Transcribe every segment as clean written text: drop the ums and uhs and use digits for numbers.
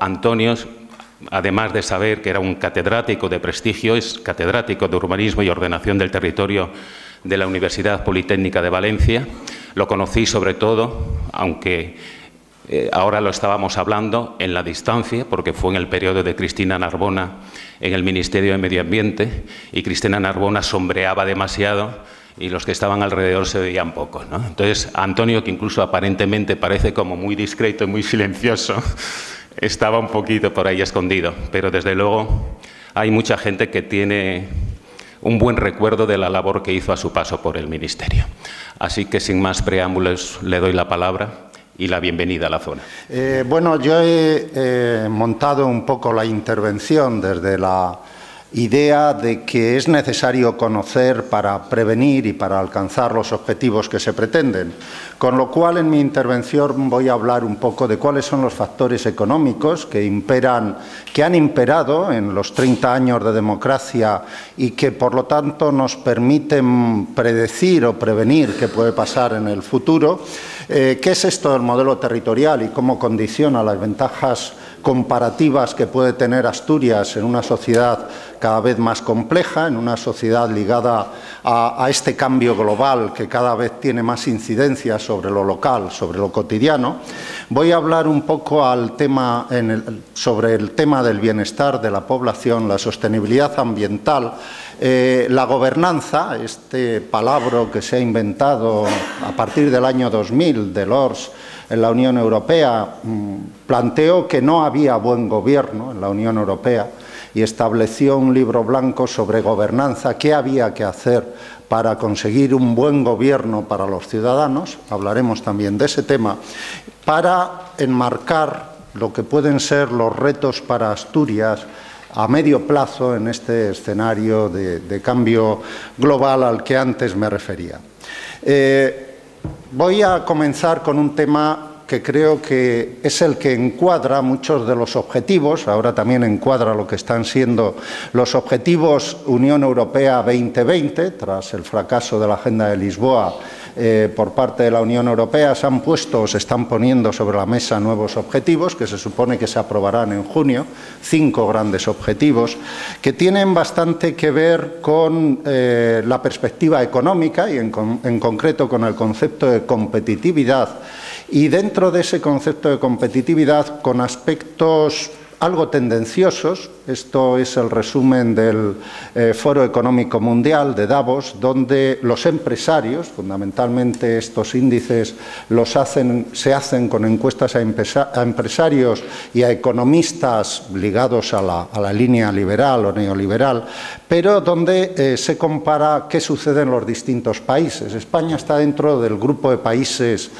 Antonio, además de saber que era un catedrático de prestigio, es catedrático de Urbanismo y Ordenación del Territorio de la Universidad Politécnica de Valencia. Lo conocí sobre todo, aunque ahora lo estábamos hablando, en la distancia, porque fue en el periodo de Cristina Narbona en el Ministerio de Medio Ambiente, y Cristina Narbona sombreaba demasiado y los que estaban alrededor se veían poco, ¿no? Entonces, Antonio, que incluso aparentemente parece como muy discreto y muy silencioso, estaba un poquito por ahí escondido, pero desde luego hay mucha gente que tiene un buen recuerdo de la labor que hizo a su paso por el Ministerio. Así que, sin más preámbulos, le doy la palabra y la bienvenida a la zona. Bueno, yo he montado un poco la intervención desde la idea de que es necesario conocer para prevenir y para alcanzar los objetivos que se pretenden. Con lo cual, en mi intervención voy a hablar un poco de cuáles son los factores económicos que han imperado en los 30 años de democracia y que, por lo tanto, nos permiten predecir o prevenir qué puede pasar en el futuro. ¿Qué es esto del modelo territorial y cómo condiciona las ventajas comparativas que puede tener Asturias en una sociedad cada vez más compleja, en una sociedad ligada a este cambio global que cada vez tiene más incidencia sobre lo local, sobre lo cotidiano? Voy a hablar un poco sobre el tema del bienestar de la población, la sostenibilidad ambiental, la gobernanza, este palabra que se ha inventado a partir del año 2000 de Delors en la Unión Europea, planteó que no había buen gobierno en la Unión Europea y estableció un libro blanco sobre gobernanza, qué había que hacer para conseguir un buen gobierno para los ciudadanos. Hablaremos también de ese tema, para enmarcar lo que pueden ser los retos para Asturias a medio plazo en este escenario de cambio global al que antes me refería. Voy a comenzar con un tema que creo que es el que encuadra muchos de los objetivos, ahora también encuadra lo que están siendo los objetivos Unión Europea 2020, tras el fracaso de la Agenda de Lisboa por parte de la Unión Europea. Se están poniendo sobre la mesa nuevos objetivos que se supone que se aprobarán en junio, 5 grandes objetivos que tienen bastante que ver con la perspectiva económica y en concreto con el concepto de competitividad, y dentro de ese concepto de competitividad con aspectos algo tendenciosos. Esto es el resumen del Foro Económico Mundial de Davos, donde los empresarios, fundamentalmente estos índices se hacen con encuestas a empresarios y a economistas ligados a la línea liberal o neoliberal, pero donde se compara qué sucede en los distintos países. España está dentro del grupo de países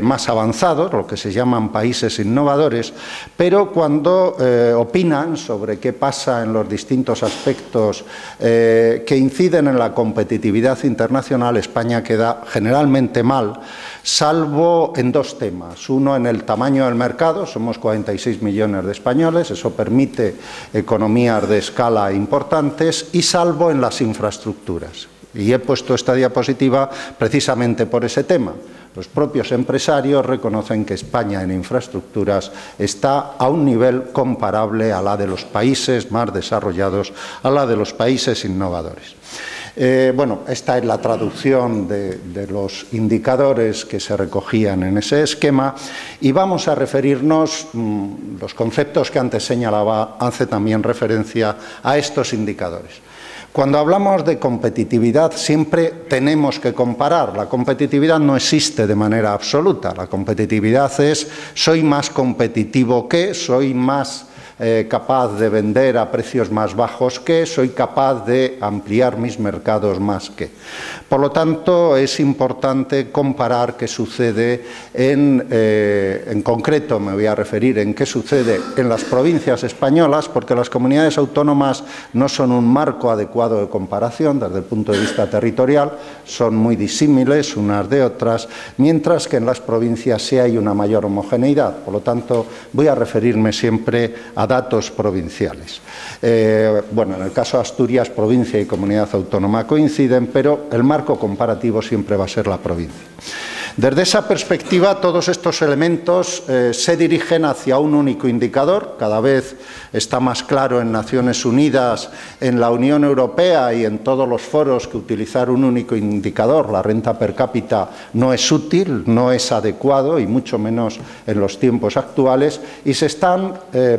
más avanzados, lo que se llaman países innovadores, pero cuando opinan sobre qué pasa en los distintos aspectos que inciden en la competitividad internacional, España queda generalmente mal, salvo en 2 temas. Uno, en el tamaño del mercado, somos 46 millones de españoles, eso permite economías de escala importantes, y salvo en las infraestructuras. Y he puesto esta diapositiva precisamente por ese tema. Los propios empresarios reconocen que España en infraestructuras está a un nivel comparable a la de los países más desarrollados, a la de los países innovadores. Bueno, esta es la traducción de los indicadores que se recogían en ese esquema, y vamos a referirnos, los conceptos que antes señalaba, hace también referencia a estos indicadores. Cuando hablamos de competitividad siempre tenemos que comparar. La competitividad no existe de manera absoluta. La competitividad es soy más competitivo que, soy más capaz de vender a precios más bajos que, soy capaz de ampliar mis mercados más que. Por lo tanto, es importante comparar qué sucede en concreto me voy a referir en qué sucede en las provincias españolas, porque las comunidades autónomas no son un marco adecuado de comparación desde el punto de vista territorial, son muy disímiles unas de otras, mientras que en las provincias sí hay una mayor homogeneidad. Por lo tanto, voy a referirme siempre a datos provinciales. Bueno, en el caso de Asturias, provincia y comunidad autónoma coinciden, pero el marco comparativo siempre va a ser la provincia. Desde esa perspectiva, todos estos elementos se dirigen hacia un único indicador. Cada vez está más claro en Naciones Unidas, en la Unión Europea y en todos los foros que utilizar un único indicador, la renta per cápita, no es útil, no es adecuado y mucho menos en los tiempos actuales, y se están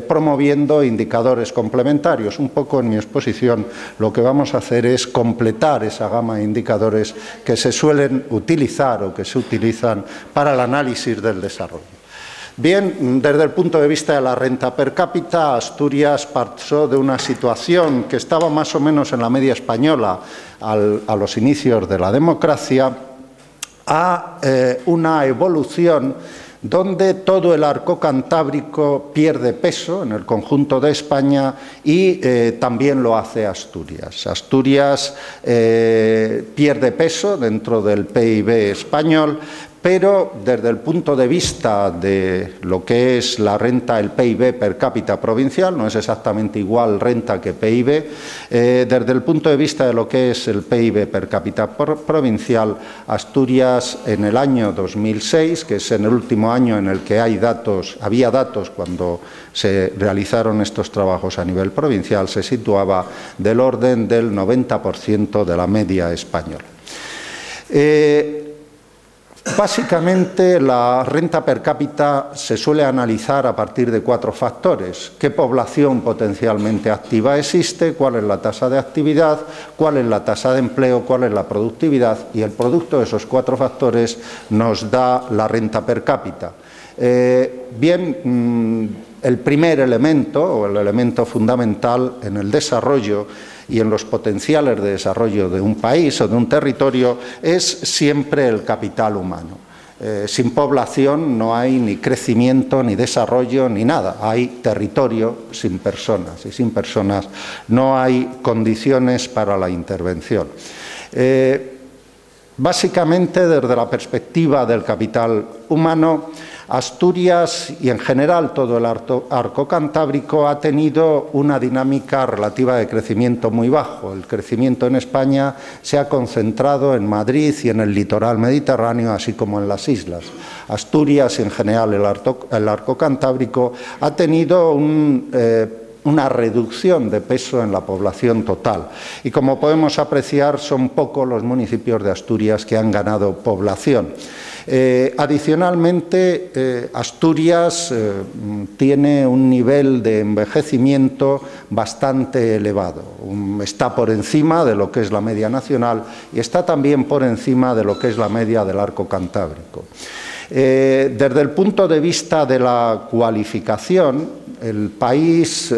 promoviendo indicadores complementarios. Un poco en mi exposición lo que vamos a hacer es completar esa gama de indicadores que se suelen utilizar o que se utilizan para el análisis del desarrollo. Bien, desde el punto de vista de la renta per cápita, Asturias pasó de una situación que estaba más o menos en la media española a los inicios de la democracia a una evolución donde todo el arco cantábrico pierde peso en el conjunto de España y también lo hace Asturias. Asturias pierde peso dentro del PIB español, pero desde el punto de vista de lo que es la renta, el PIB per cápita provincial, no es exactamente igual renta que PIB, desde el punto de vista de lo que es el PIB per cápita provincial, Asturias en el año 2006, que es en el último año en el que había datos cuando se realizaron estos trabajos a nivel provincial, se situaba del orden del 90% de la media española. Básicamente, la renta per cápita se suele analizar a partir de 4 factores: qué población potencialmente activa existe, cuál es la tasa de actividad, cuál es la tasa de empleo, cuál es la productividad, y el producto de esos 4 factores nos da la renta per cápita. El primer elemento, o el elemento fundamental en el desarrollo y en los potenciales de desarrollo de un país o de un territorio, es siempre el capital humano. Sin población no hay ni crecimiento, ni desarrollo, ni nada. Hay territorio sin personas, y sin personas no hay condiciones para la intervención. Básicamente, desde la perspectiva del capital humano, Asturias y en general todo el arco cantábrico ha tenido una dinámica relativa de crecimiento muy bajo. El crecimiento en España se ha concentrado en Madrid y en el litoral mediterráneo, así como en las islas. Asturias y en general el arco cantábrico ha tenido una reducción de peso en la población total. Y como podemos apreciar, son pocos los municipios de Asturias que han ganado población. Adicionalmente, Asturias tiene un nivel de envejecimiento bastante elevado. Está por encima de lo que es la media nacional y está también por encima de lo que es la media del arco cantábrico. Desde el punto de vista de la cualificación, el país,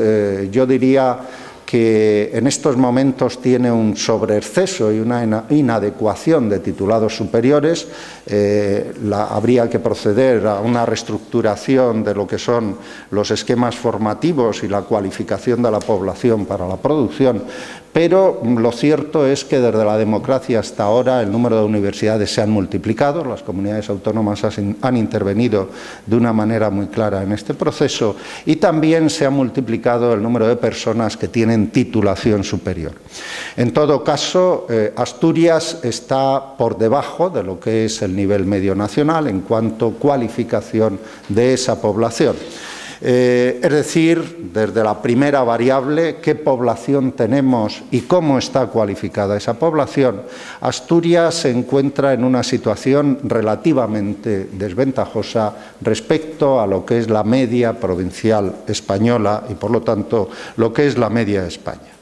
yo diría que en estos momentos tiene un sobreexceso y una inadecuación de titulados superiores. Habría que proceder a una reestructuración de lo que son los esquemas formativos y la cualificación de la población para la producción, pero lo cierto es que desde la democracia hasta ahora el número de universidades se han multiplicado, las comunidades autónomas han intervenido de una manera muy clara en este proceso, y también se ha multiplicado el número de personas que tienen titulación superior. En todo caso, Asturias está por debajo de lo que es el nivel medio nacional en cuanto a cualificación de esa población. Es decir, desde la primera variable, qué población tenemos y cómo está cualificada esa población, Asturias se encuentra en una situación relativamente desventajosa respecto a lo que es la media provincial española y, por lo tanto, lo que es la media de España.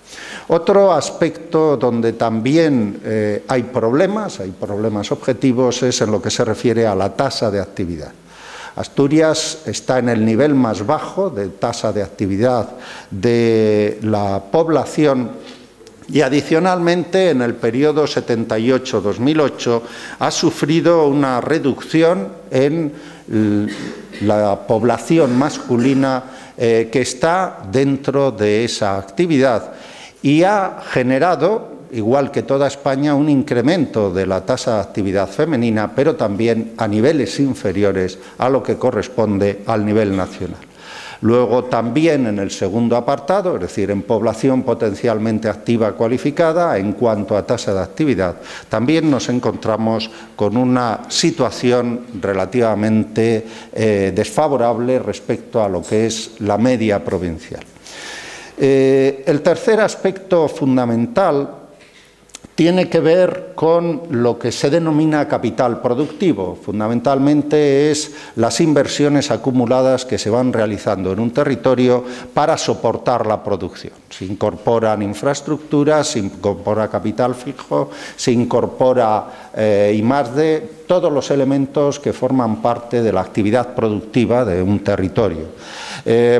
Otro aspecto donde también hay problemas objetivos, es en lo que se refiere a la tasa de actividad. Asturias está en el nivel más bajo de tasa de actividad de la población y adicionalmente en el periodo 78-2008 ha sufrido una reducción en la población masculina que está dentro de esa actividad y ha generado, igual que toda España, un incremento de la tasa de actividad femenina, pero también a niveles inferiores a lo que corresponde al nivel nacional. Luego también en el segundo apartado, es decir, en población potencialmente activa cualificada, en cuanto a tasa de actividad, también nos encontramos con una situación relativamente desfavorable respecto a lo que es la media provincial. El tercer aspecto fundamental tiene que ver con lo que se denomina capital productivo. Fundamentalmente es las inversiones acumuladas que se van realizando en un territorio para soportar la producción. Se incorporan infraestructuras, se incorpora capital fijo, se incorpora I+D, todos los elementos que forman parte de la actividad productiva de un territorio.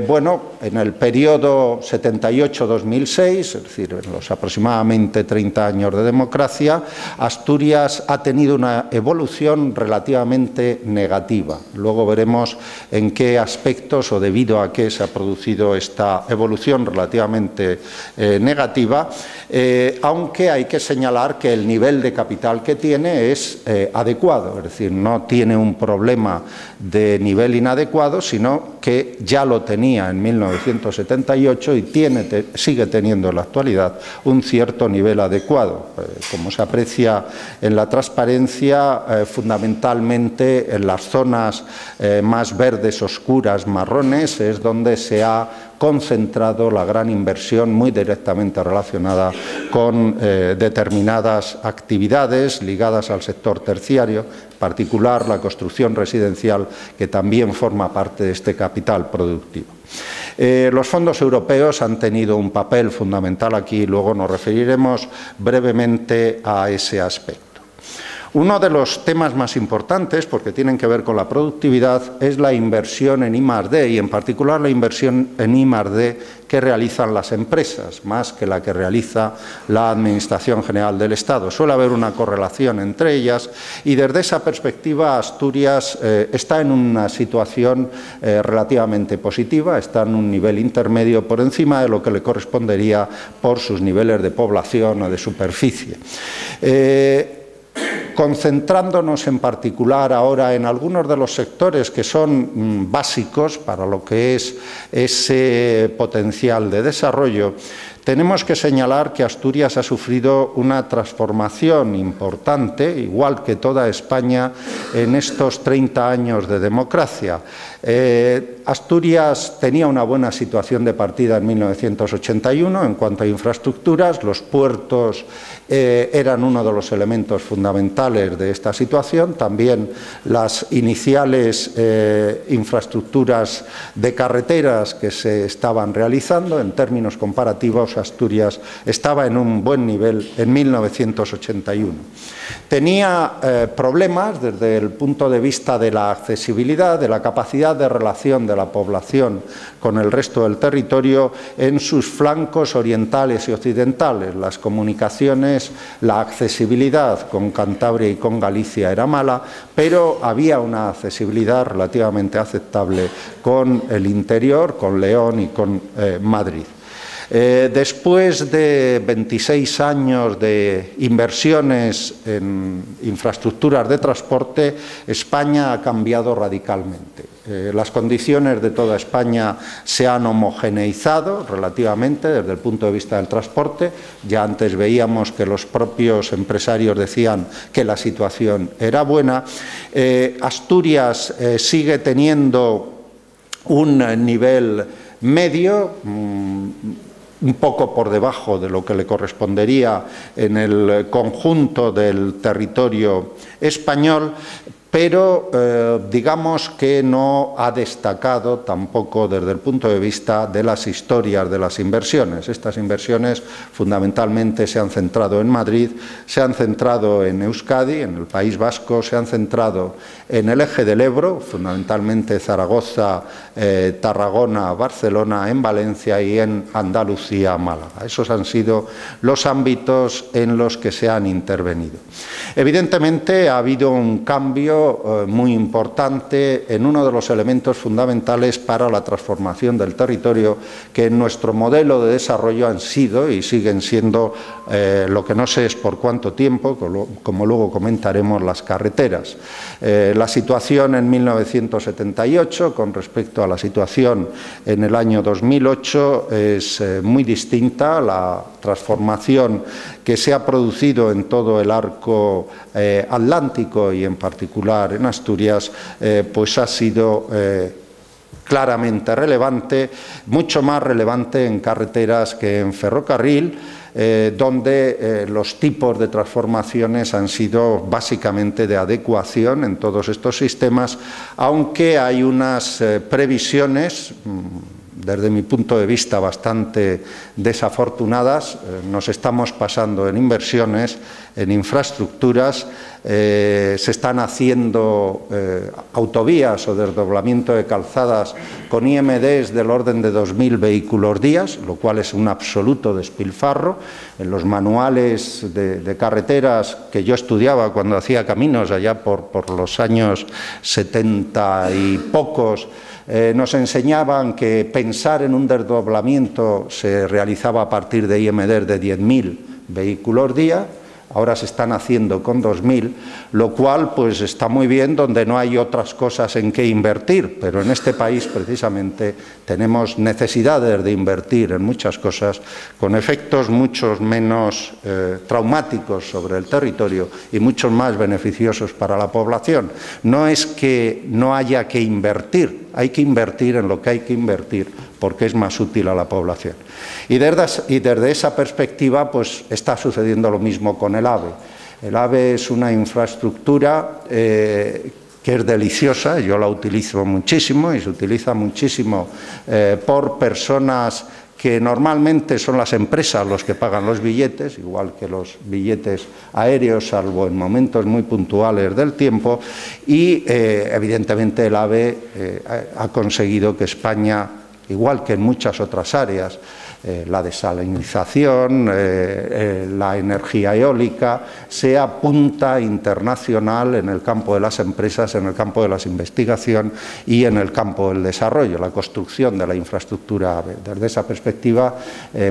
Bueno, en el periodo 78-2006, es decir, en los aproximadamente 30 años de democracia, Asturias ha tenido una evolución relativamente negativa. Luego veremos en qué aspectos o debido a qué se ha producido esta evolución relativamente negativa, aunque hay que señalar que el nivel de capital que tiene es adecuado, es decir, no tiene un problema de nivel inadecuado, sino que ya lo tenía en 1978 y sigue teniendo en la actualidad un cierto nivel adecuado. Como se aprecia en la transparencia, fundamentalmente en las zonas más verdes, oscuras, marrones, es donde se ha concentrado la gran inversión muy directamente relacionada con determinadas actividades ligadas al sector terciario, en particular la construcción residencial, que también forma parte de este capital productivo. Los fondos europeos han tenido un papel fundamental aquí, luego nos referiremos brevemente a ese aspecto. Uno de los temas más importantes, porque tienen que ver con la productividad, es la inversión en I+D y en particular la inversión en I+D que realizan las empresas, más que la que realiza la Administración General del Estado. Suele haber una correlación entre ellas y desde esa perspectiva Asturias está en una situación relativamente positiva, está en un nivel intermedio por encima de lo que le correspondería por sus niveles de población o de superficie. Concentrándonos en particular ahora en algunos de los sectores que son básicos para lo que es ese potencial de desarrollo, tenemos que señalar que Asturias ha sufrido una transformación importante, igual que toda España, en estos 30 años de democracia. Asturias tenía una buena situación de partida en 1981 en cuanto a infraestructuras. Los puertos eran uno de los elementos fundamentales de esta situación. También las iniciales infraestructuras de carreteras que se estaban realizando. En términos comparativos, Asturias estaba en un buen nivel en 1981. Tenía problemas desde el punto de vista de la accesibilidad, de la capacidad de relación de la población con el resto del territorio en sus flancos orientales y occidentales. Las comunicaciones, la accesibilidad con Cantabria y con Galicia era mala, pero había una accesibilidad relativamente aceptable con el interior, con León y con Madrid. Después de 26 años de inversiones en infraestructuras de transporte, España ha cambiado radicalmente. Las condiciones de toda España se han homogeneizado relativamente desde el punto de vista del transporte. Ya antes veíamos que los propios empresarios decían que la situación era buena. Asturias sigue teniendo un nivel medio, un poco por debajo de lo que le correspondería en el conjunto del territorio español, pero digamos que no ha destacado tampoco desde el punto de vista de las historias de las inversiones. Estas inversiones fundamentalmente se han centrado en Madrid, se han centrado en Euskadi, en el País Vasco, se han centrado en el eje del Ebro, fundamentalmente Zaragoza, Tarragona, Barcelona, en Valencia y en Andalucía, Málaga. Esos han sido los ámbitos en los que se han intervenido. Evidentemente ha habido un cambio cambio muy importante en uno de los elementos fundamentales para la transformación del territorio, que en nuestro modelo de desarrollo han sido y siguen siendo, lo que no sé es por cuánto tiempo, como luego comentaremos, las carreteras. La situación en 1978 con respecto a la situación en el año 2008 es muy distinta. La transformación que se ha producido en todo el arco atlántico y en particular en Asturias, pues ha sido claramente relevante, mucho más relevante en carreteras que en ferrocarril, donde los tipos de transformaciones han sido básicamente de adecuación en todos estos sistemas, aunque hay unas previsiones, desde mi punto de vista, bastante desafortunadas. Nos estamos pasando en inversiones, en infraestructuras, se están haciendo autovías o desdoblamiento de calzadas con IMDs del orden de 2.000 vehículos días, lo cual es un absoluto despilfarro. En los manuales de carreteras que yo estudiaba cuando hacía caminos allá por los años 70 y pocos, nos enseñaban que pensar en un desdoblamiento se realizaba a partir de IMDs de 10.000 vehículos día. Ahora se están haciendo con 2.000, lo cual pues está muy bien donde no hay otras cosas en que invertir, pero en este país precisamente tenemos necesidades de invertir en muchas cosas con efectos mucho menos traumáticos sobre el territorio y muchos más beneficiosos para la población. No es que no haya que invertir, hay que invertir en lo que hay que invertir porque es más útil a la población. Y desde esa perspectiva pues está sucediendo lo mismo con el AVE. El AVE es una infraestructura que es deliciosa, yo la utilizo muchísimo y se utiliza muchísimo por personas que normalmente son las empresas los que pagan los billetes, igual que los billetes aéreos, salvo en momentos muy puntuales del tiempo, y evidentemente el AVE ha conseguido que España, igual que en muchas otras áreas, la desalinización, la energía eólica, sea punta internacional en el campo de las empresas, en el campo de la investigación y en el campo del desarrollo, la construcción de la infraestructura AVE. Desde esa perspectiva,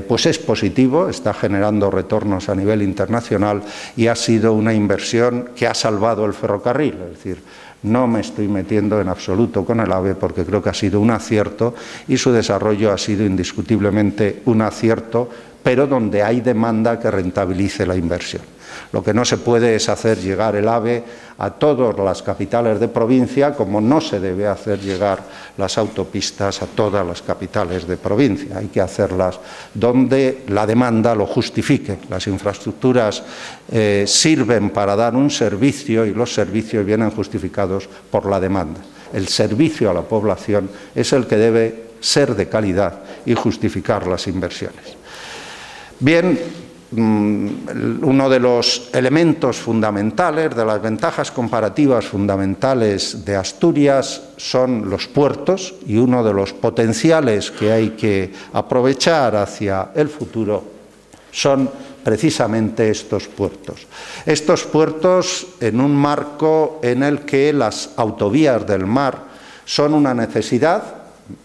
pues es positivo, está generando retornos a nivel internacional y ha sido una inversión que ha salvado el ferrocarril, es decir, no me estoy metiendo en absoluto con el AVE porque creo que ha sido un acierto y su desarrollo ha sido indiscutiblemente un acierto, pero donde hay demanda que rentabilice la inversión. Lo que no se puede es hacer llegar el AVE a todas las capitales de provincia, como no se debe hacer llegar las autopistas a todas las capitales de provincia. Hay que hacerlas donde la demanda lo justifique. Las infraestructuras sirven para dar un servicio y los servicios vienen justificados por la demanda. El servicio a la población es el que debe ser de calidad y justificar las inversiones. Bien, uno de los elementos fundamentales, de las ventajas comparativas fundamentales de Asturias son los puertos, y uno de los potenciales que hay que aprovechar hacia el futuro son precisamente estos puertos. Estos puertos en un marco en el que las autovías del mar son una necesidad,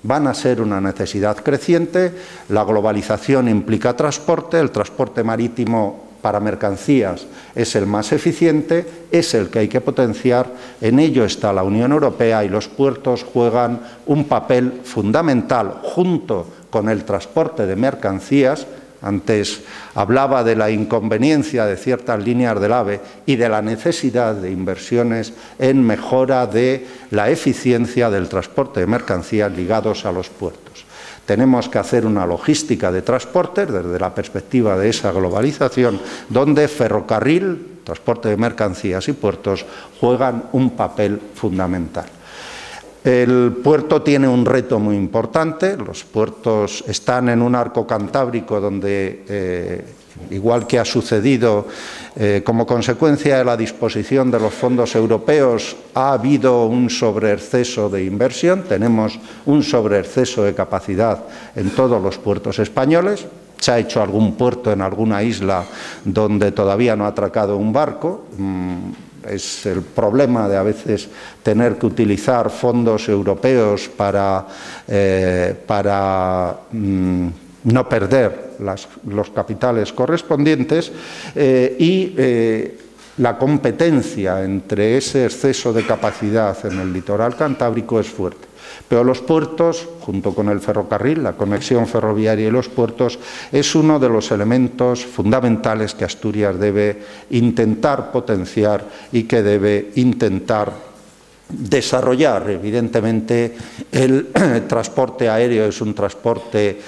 van a ser una necesidad creciente. La globalización implica transporte, el transporte marítimo para mercancías es el más eficiente, es el que hay que potenciar, en ello está la Unión Europea y los puertos juegan un papel fundamental junto con el transporte de mercancías. Antes hablaba de la inconveniencia de ciertas líneas del AVE y de la necesidad de inversiones en mejora de la eficiencia del transporte de mercancías ligados a los puertos. Tenemos que hacer una logística de transportes desde la perspectiva de esa globalización, donde ferrocarril, transporte de mercancías y puertos juegan un papel fundamental. El puerto tiene un reto muy importante. Los puertos están en un arco cantábrico donde, igual que ha sucedido como consecuencia de la disposición de los fondos europeos, ha habido un sobreexceso de inversión. Tenemos un sobreexceso de capacidad en todos los puertos españoles. Se ha hecho algún puerto en alguna isla donde todavía no ha atracado un barco. es el problema de a veces tener que utilizar fondos europeos para no perder los capitales correspondientes y la competencia entre ese exceso de capacidad en el litoral cantábrico es fuerte. Pero los puertos, junto con el ferrocarril, la conexión ferroviaria y los puertos, es uno de los elementos fundamentales que Asturias debe intentar potenciar y que debe intentar desarrollar. Evidentemente, el transporte aéreo es un transporte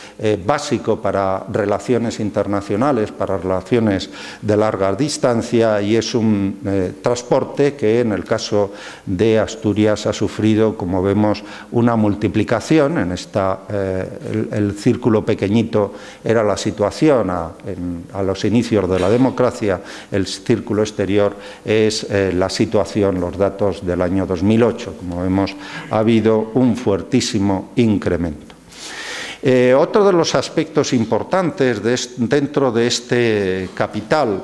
básico para relaciones internacionales, para relaciones de larga distancia, y es un transporte que en el caso de Asturias ha sufrido, como vemos, una multiplicación. En el círculo pequeñito era la situación a los inicios de la democracia, el círculo exterior es la situación, los datos del año 2008. Como vemos, ha habido un fuertísimo incremento. Otro de los aspectos importantes dentro de este capital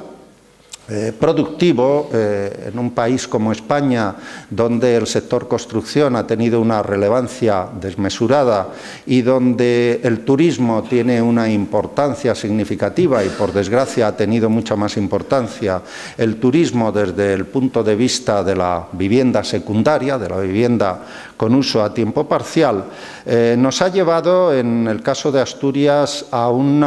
productivo, en un país como España, donde el sector construcción ha tenido una relevancia desmesurada y donde el turismo tiene una importancia significativa y, por desgracia, ha tenido mucha más importancia el turismo desde el punto de vista de la vivienda secundaria, de la vivienda con uso a tiempo parcial, nos ha llevado, en el caso de Asturias, a un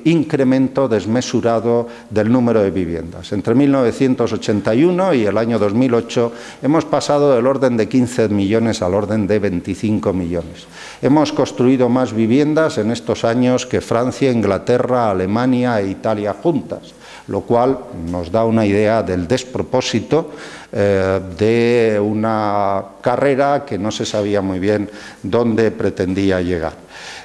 incremento desmesurado del número de viviendas. Entre 1981 y el año 2008 hemos pasado del orden de 15 millones al orden de 25 millones. Hemos construido más viviendas en estos años que Francia, Inglaterra, Alemania e Italia juntas, lo cual nos da una idea del despropósito de una carrera que no se sabía muy bien dónde pretendía llegar.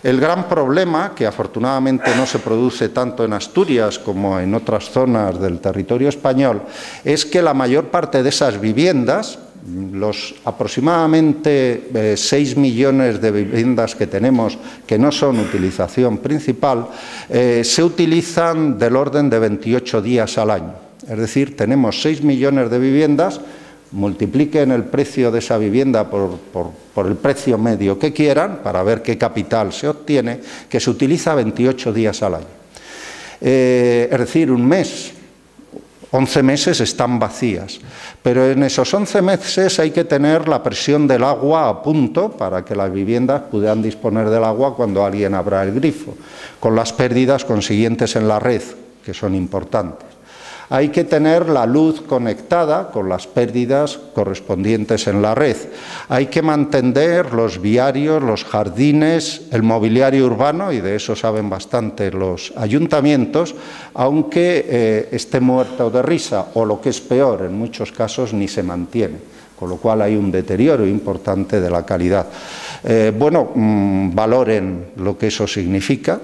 El gran problema, que afortunadamente no se produce tanto en Asturias como en otras zonas del territorio español, es que la mayor parte de esas viviendas, los aproximadamente 6 millones de viviendas que tenemos que no son utilización principal, se utilizan del orden de 28 días al año. Es decir, tenemos 6 millones de viviendas, multipliquen el precio de esa vivienda por el precio medio que quieran para ver qué capital se obtiene, que se utiliza 28 días al año. Es decir, un mes, 11 meses están vacías, pero en esos 11 meses hay que tener la presión del agua a punto para que las viviendas puedan disponer del agua cuando alguien abra el grifo, con las pérdidas consiguientes en la red, que son importantes. Hay que tener la luz conectada con las pérdidas correspondientes en la red. Hay que mantener los viarios, los jardines, el mobiliario urbano, y de eso saben bastante los ayuntamientos, aunque esté muerto de risa, o lo que es peor, en muchos casos ni se mantiene, con lo cual hay un deterioro importante de la calidad. Valoren lo que eso significa,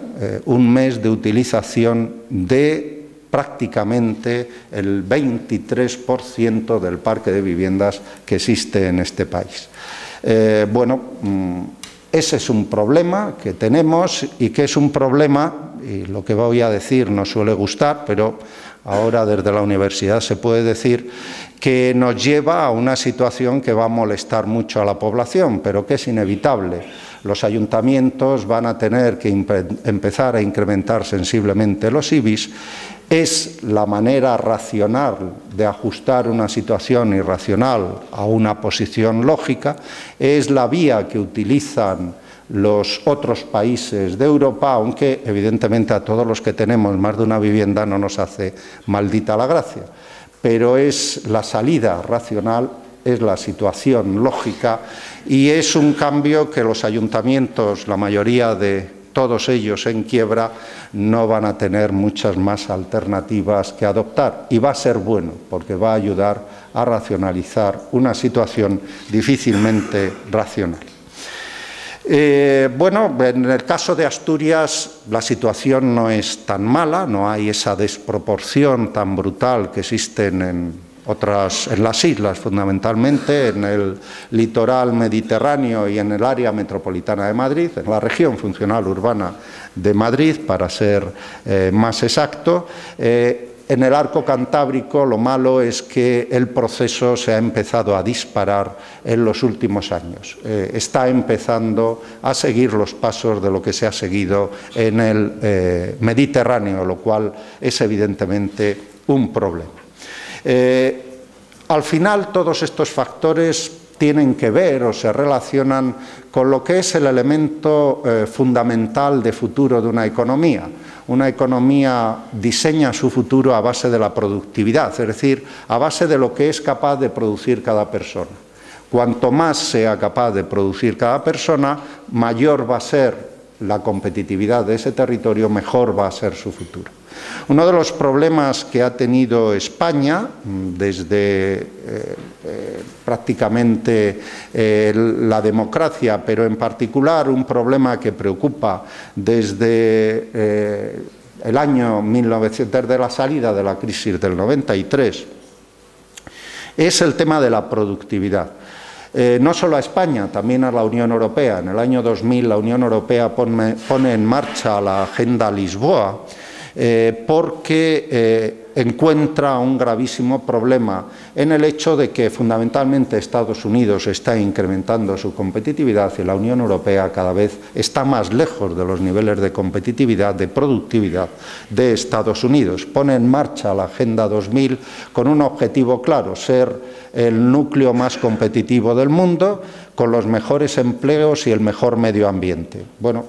un mes de utilización de prácticamente el 23% del parque de viviendas que existe en este país. Ese es un problema que tenemos y que es un problema, y lo que voy a decir no suele gustar, pero ahora desde la universidad se puede decir, que nos lleva a una situación que va a molestar mucho a la población, pero que es inevitable. Los ayuntamientos van a tener que empezar a incrementar sensiblemente los IBIs. Es la manera racional de ajustar una situación irracional a una posición lógica, es la vía que utilizan los otros países de Europa, aunque evidentemente a todos los que tenemos más de una vivienda no nos hace maldita la gracia, pero es la salida racional, es la situación lógica y es un cambio que los ayuntamientos, la mayoría de todos ellos en quiebra, no van a tener muchas más alternativas que adoptar, y va a ser bueno porque va a ayudar a racionalizar una situación difícilmente racional. En el caso de Asturias la situación no es tan mala, no hay esa desproporción tan brutal que existen en las islas, fundamentalmente en el litoral mediterráneo y en el área metropolitana de Madrid, en la región funcional urbana de Madrid, para ser más exacto. En el arco cantábrico lo malo es que el proceso se ha empezado a disparar en los últimos años. Está empezando a seguir los pasos de lo que se ha seguido en el Mediterráneo, lo cual es evidentemente un problema. Al final, todos estos factores tienen que ver o se relacionan con lo que es el elemento fundamental de futuro de una economía. Una economía diseña su futuro a base de la productividad, es decir, a base de lo que es capaz de producir cada persona. Cuanto más sea capaz de producir cada persona, mayor va a ser la competitividad de ese territorio, mejor va a ser su futuro. Uno de los problemas que ha tenido España desde prácticamente la democracia, pero en particular un problema que preocupa desde el año 1900, desde la salida de la crisis del 93, es el tema de la productividad. No solo a España, también a la Unión Europea. En el año 2000 la Unión Europea pone en marcha la Agenda Lisboa porque encuentra un gravísimo problema en el hecho de que fundamentalmente Estados Unidos está incrementando su competitividad y la Unión Europea cada vez está más lejos de los niveles de competitividad, de productividad de Estados Unidos. Pone en marcha la Agenda 2000 con un objetivo claro: ser el núcleo más competitivo del mundo, con los mejores empleos y el mejor medio ambiente. Bueno,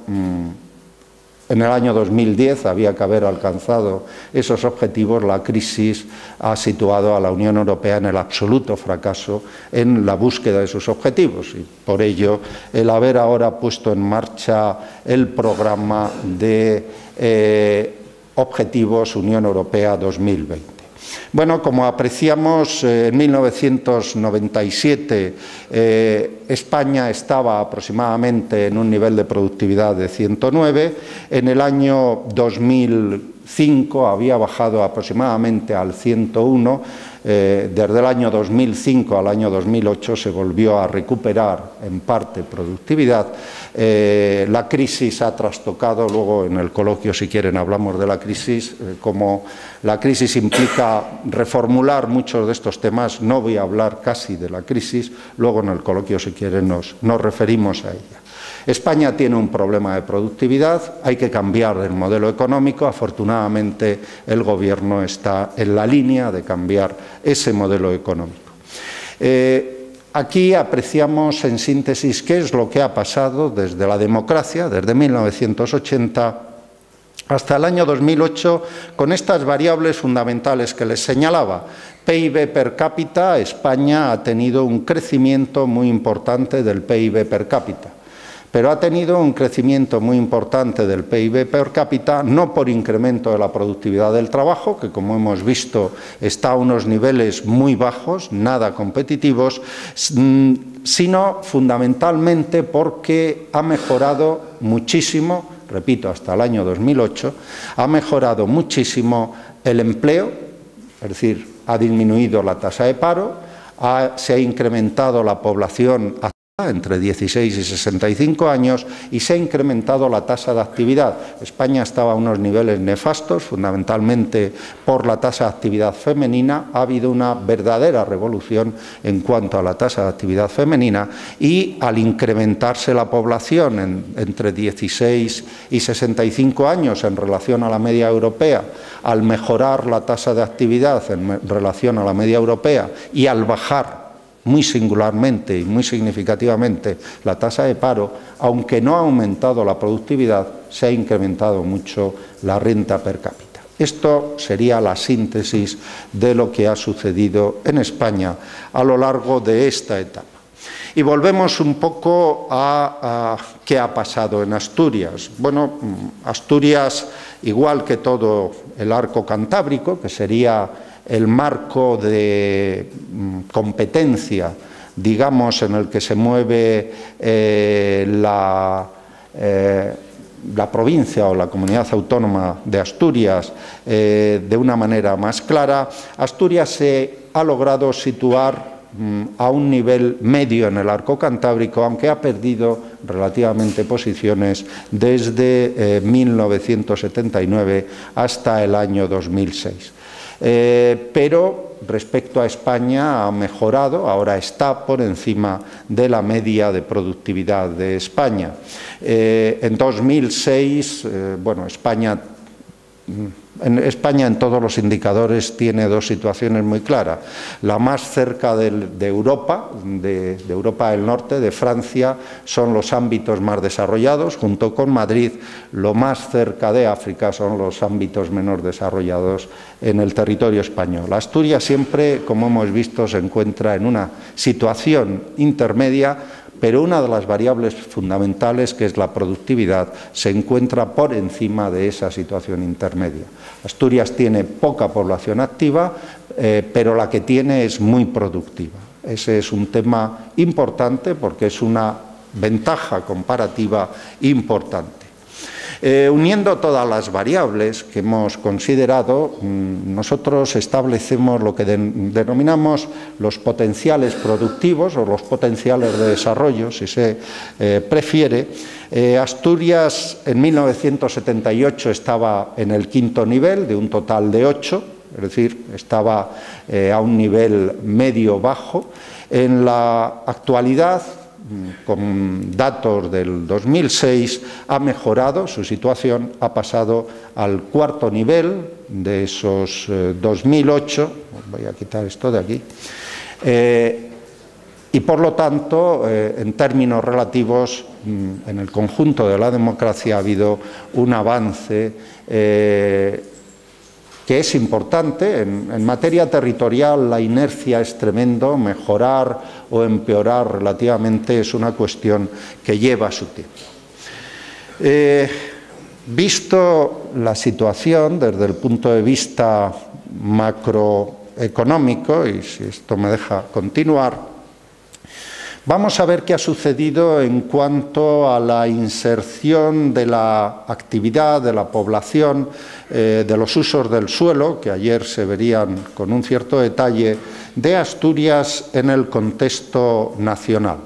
en el año 2010 había que haber alcanzado esos objetivos. La crisis ha situado a la Unión Europea en el absoluto fracaso en la búsqueda de sus objetivos y por ello el haber ahora puesto en marcha el programa de Objetivos Unión Europea 2020. Bueno, como apreciamos, en 1997 España estaba aproximadamente en un nivel de productividad de 109, en el año 2005 había bajado aproximadamente al 101, desde el año 2005 al año 2008 se volvió a recuperar en parte productividad. La crisis ha trastocado, luego en el coloquio si quieren hablamos de la crisis, como la crisis implica reformular muchos de estos temas, no voy a hablar casi de la crisis, luego en el coloquio si quieren nos referimos a ella. España tiene un problema de productividad, hay que cambiar el modelo económico. Afortunadamente el Gobierno está en la línea de cambiar ese modelo económico. Aquí apreciamos en síntesis qué es lo que ha pasado desde la democracia, desde 1980 hasta el año 2008, con estas variables fundamentales que les señalaba. PIB per cápita, España ha tenido un crecimiento muy importante del PIB per cápita. Pero ha tenido un crecimiento muy importante del PIB per cápita, no por incremento de la productividad del trabajo, que como hemos visto está a unos niveles muy bajos, nada competitivos, sino fundamentalmente porque ha mejorado muchísimo, repito, hasta el año 2008, ha mejorado muchísimo el empleo, es decir, ha disminuido la tasa de paro, se ha incrementado la población entre 16 y 65 años y se ha incrementado la tasa de actividad. España estaba a unos niveles nefastos, fundamentalmente por la tasa de actividad femenina. Ha habido una verdadera revolución en cuanto a la tasa de actividad femenina y al incrementarse la población entre 16 y 65 años en relación a la media europea, al mejorar la tasa de actividad en relación a la media europea y al bajar muy singularmente y muy significativamente la tasa de paro, aunque no ha aumentado la productividad, se ha incrementado mucho la renta per cápita. Esto sería la síntesis de lo que ha sucedido en España a lo largo de esta etapa. Y volvemos un poco a qué ha pasado en Asturias. Bueno, Asturias, igual que todo el arco cantábrico, que sería el marco de competencia, digamos, en el que se mueve la provincia o la comunidad autónoma de Asturias de una manera más clara, Asturias se ha logrado situar a un nivel medio en el arco cantábrico, aunque ha perdido relativamente posiciones desde 1979 hasta el año 2006. pero respecto a España ha mejorado, ahora está por encima de la media de productividad de España. En 2006, bueno, España en todos los indicadores tiene dos situaciones muy claras. La más cerca de Europa, de Europa del Norte, de Francia, son los ámbitos más desarrollados, junto con Madrid. Lo más cerca de África son los ámbitos menos desarrollados en el territorio español. Asturias siempre, como hemos visto, se encuentra en una situación intermedia, pero una de las variables fundamentales, que es la productividad, se encuentra por encima de esa situación intermedia. Asturias tiene poca población activa, pero la que tiene es muy productiva. Ese es un tema importante porque es una ventaja comparativa importante. Uniendo todas las variables que hemos considerado, nosotros establecemos lo que denominamos los potenciales productivos o los potenciales de desarrollo, si se prefiere. Asturias en 1978 estaba en el 5º nivel de un total de 8, es decir, estaba a un nivel medio-bajo. En la actualidad, con datos del 2006, ha mejorado su situación, ha pasado al 4º nivel de esos 2008, voy a quitar esto de aquí, y por lo tanto, en términos relativos, en el conjunto de la democracia ha habido un avance que es importante. En materia territorial la inercia es tremendo, mejorar o empeorar relativamente es una cuestión que lleva su tiempo. Visto la situación desde el punto de vista macroeconómico, y si esto me deja continuar, vamos a ver qué ha sucedido en cuanto a la inserción de la actividad, de la población, de los usos del suelo, que ayer se verían con un cierto detalle, de Asturias en el contexto nacional.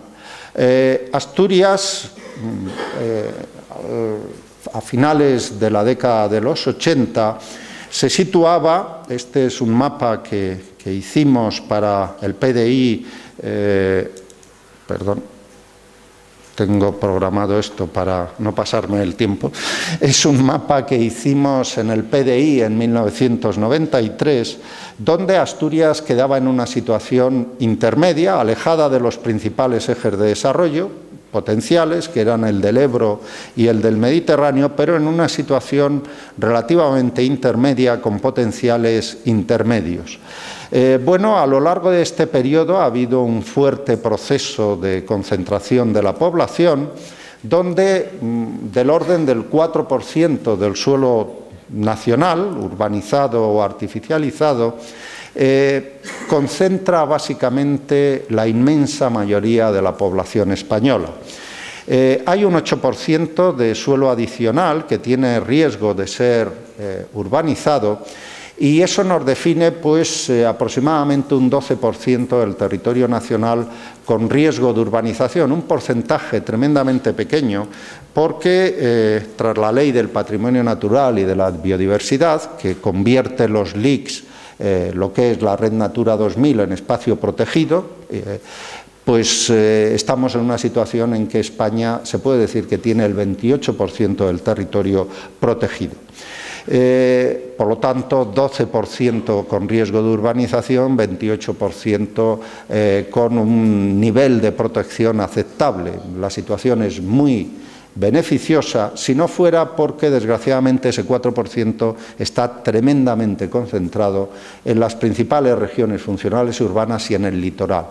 Asturias, a finales de la década de los 80, se situaba, este es un mapa que hicimos para el PDI, perdón, tengo programado esto para no pasarme el tiempo. Es un mapa que hicimos en el PDI en 1993, donde Asturias quedaba en una situación intermedia, alejada de los principales ejes de desarrollo potenciales, que eran el del Ebro y el del Mediterráneo, pero en una situación relativamente intermedia con potenciales intermedios. Bueno, a lo largo de este periodo ha habido un fuerte proceso de concentración de la población, donde del orden del 4% del suelo nacional, urbanizado o artificializado, concentra básicamente la inmensa mayoría de la población española. Hay un 8% de suelo adicional que tiene riesgo de ser urbanizado, y eso nos define pues aproximadamente un 12% del territorio nacional con riesgo de urbanización, un porcentaje tremendamente pequeño, porque tras la ley del patrimonio natural y de la biodiversidad, que convierte los LICs, lo que es la Red Natura 2000, en espacio protegido, pues estamos en una situación en que España se puede decir que tiene el 28% del territorio protegido. Por lo tanto, 12% con riesgo de urbanización, 28% con un nivel de protección aceptable. La situación es muy beneficiosa, si no fuera porque, desgraciadamente, ese 4% está tremendamente concentrado en las principales regiones funcionales urbanas y en el litoral.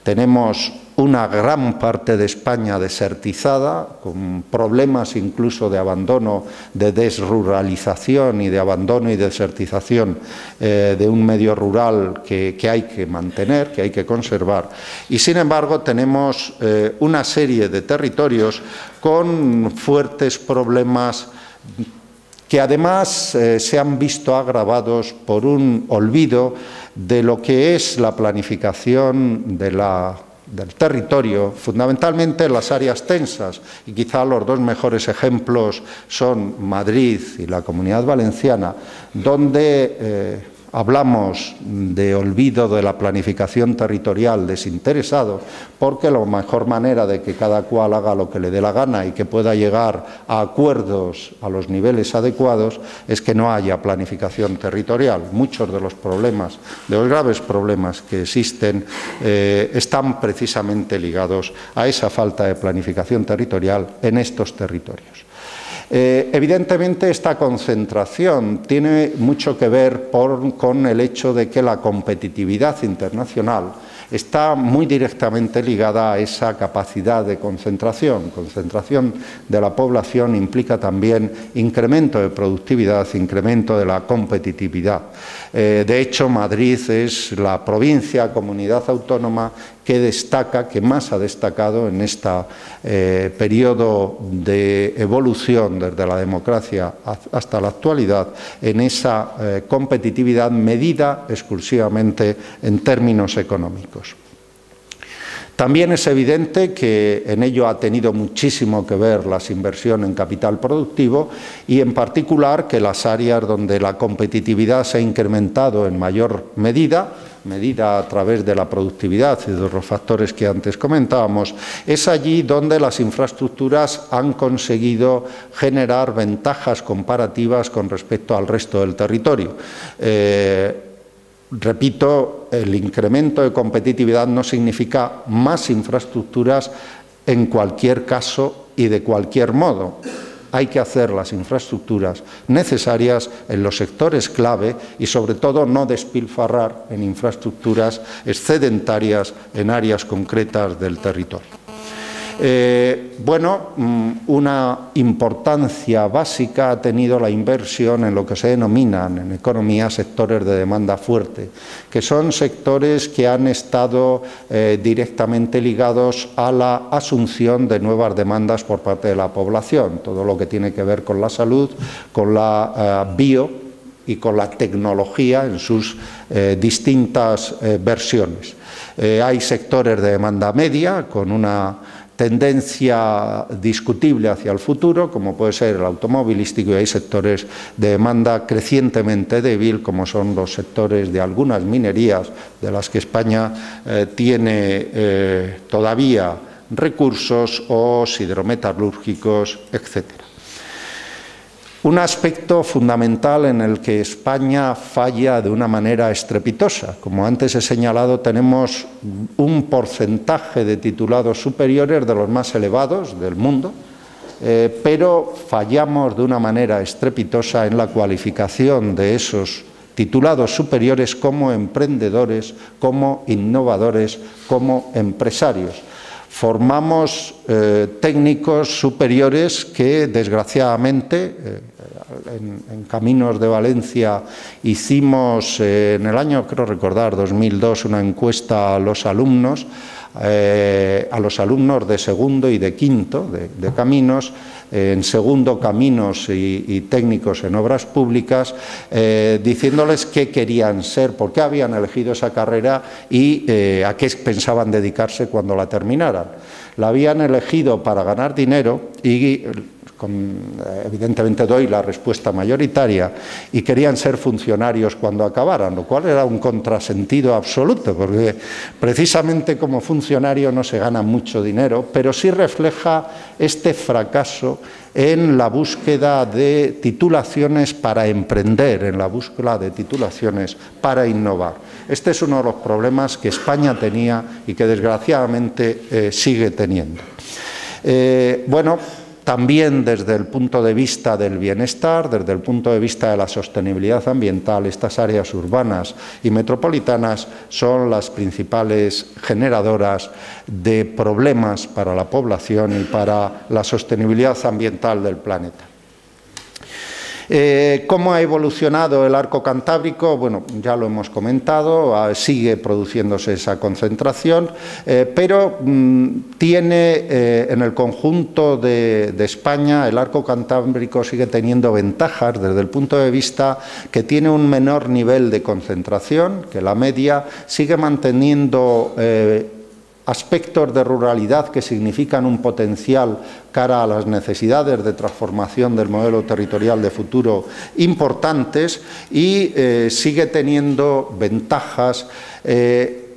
Tenemos una gran parte de España desertizada, con problemas incluso de abandono, de desruralización y de abandono y desertización de un medio rural que hay que mantener, que hay que conservar. Y sin embargo tenemos una serie de territorios con fuertes problemas que además se han visto agravados por un olvido de lo que es la planificación del territorio, fundamentalmente en las áreas tensas, y quizá los dos mejores ejemplos son Madrid y la Comunidad Valenciana, donde Hablamos de olvido de la planificación territorial desinteresado, porque la mejor manera de que cada cual haga lo que le dé la gana y que pueda llegar a acuerdos a los niveles adecuados es que no haya planificación territorial. Muchos de los problemas, de los graves problemas que existen, están precisamente ligados a esa falta de planificación territorial en estos territorios. Evidentemente, esta concentración tiene mucho que ver con el hecho de que la competitividad internacional está muy directamente ligada a esa capacidad de concentración. Concentración de la población implica también incremento de productividad, incremento de la competitividad. De hecho, Madrid es la provincia, comunidad autónoma que destaca, que más ha destacado en este periodo de evolución desde la democracia hasta la actualidad, en esa competitividad medida exclusivamente en términos económicos. También es evidente que en ello ha tenido muchísimo que ver la inversión en capital productivo y, en particular, que las áreas donde la competitividad se ha incrementado en mayor medida a través de la productividad y de los factores que antes comentábamos, es allí donde las infraestructuras han conseguido generar ventajas comparativas con respecto al resto del territorio. Repito, el incremento de competitividad no significa más infraestructuras en cualquier caso y de cualquier modo. Hay que hacer las infraestructuras necesarias en los sectores clave y, sobre todo, no despilfarrar en infraestructuras excedentarias en áreas concretas del territorio. Una importancia básica ha tenido la inversión en lo que se denominan en economía sectores de demanda fuerte, que son sectores que han estado directamente ligados a la asunción de nuevas demandas por parte de la población, todo lo que tiene que ver con la salud, con la bio y con la tecnología en sus distintas versiones. Hay sectores de demanda media con una tendencia discutible hacia el futuro, como puede ser el automovilístico, y hay sectores de demanda crecientemente débil, como son los sectores de algunas minerías, de las que España tiene todavía recursos, o hidrometalúrgicos, etc. Un aspecto fundamental en el que España falla de una manera estrepitosa. Como antes he señalado, tenemos un porcentaje de titulados superiores de los más elevados del mundo, pero fallamos de una manera estrepitosa en la cualificación de esos titulados superiores como emprendedores, como innovadores, como empresarios. Formamos técnicos superiores que, desgraciadamente, en Caminos de Valencia hicimos en el año, creo recordar, 2002, una encuesta a los alumnos de segundo y de quinto de Caminos, en segundo Caminos y técnicos en obras públicas, diciéndoles qué querían ser, por qué habían elegido esa carrera y a qué pensaban dedicarse cuando la terminaran. La habían elegido para ganar dinero y, evidentemente doy la respuesta mayoritaria, y querían ser funcionarios cuando acabaran, lo cual era un contrasentido absoluto, porque precisamente como funcionario no se gana mucho dinero, pero sí refleja este fracaso en la búsqueda de titulaciones para emprender, en la búsqueda de titulaciones para innovar. Este es uno de los problemas que España tenía y que desgraciadamente sigue teniendo. También desde el punto de vista del bienestar, desde el punto de vista de la sostenibilidad ambiental, estas áreas urbanas y metropolitanas son las principales generadoras de problemas para la población y para la sostenibilidad ambiental del planeta. ¿Cómo ha evolucionado el arco cantábrico? Bueno, ya lo hemos comentado, sigue produciéndose esa concentración, pero tiene en el conjunto de España, el arco cantábrico sigue teniendo ventajas desde el punto de vista que tiene un menor nivel de concentración, que la media sigue manteniendo aspectos de ruralidad que significan un potencial cara a las necesidades de transformación del modelo territorial de futuro importantes y sigue teniendo ventajas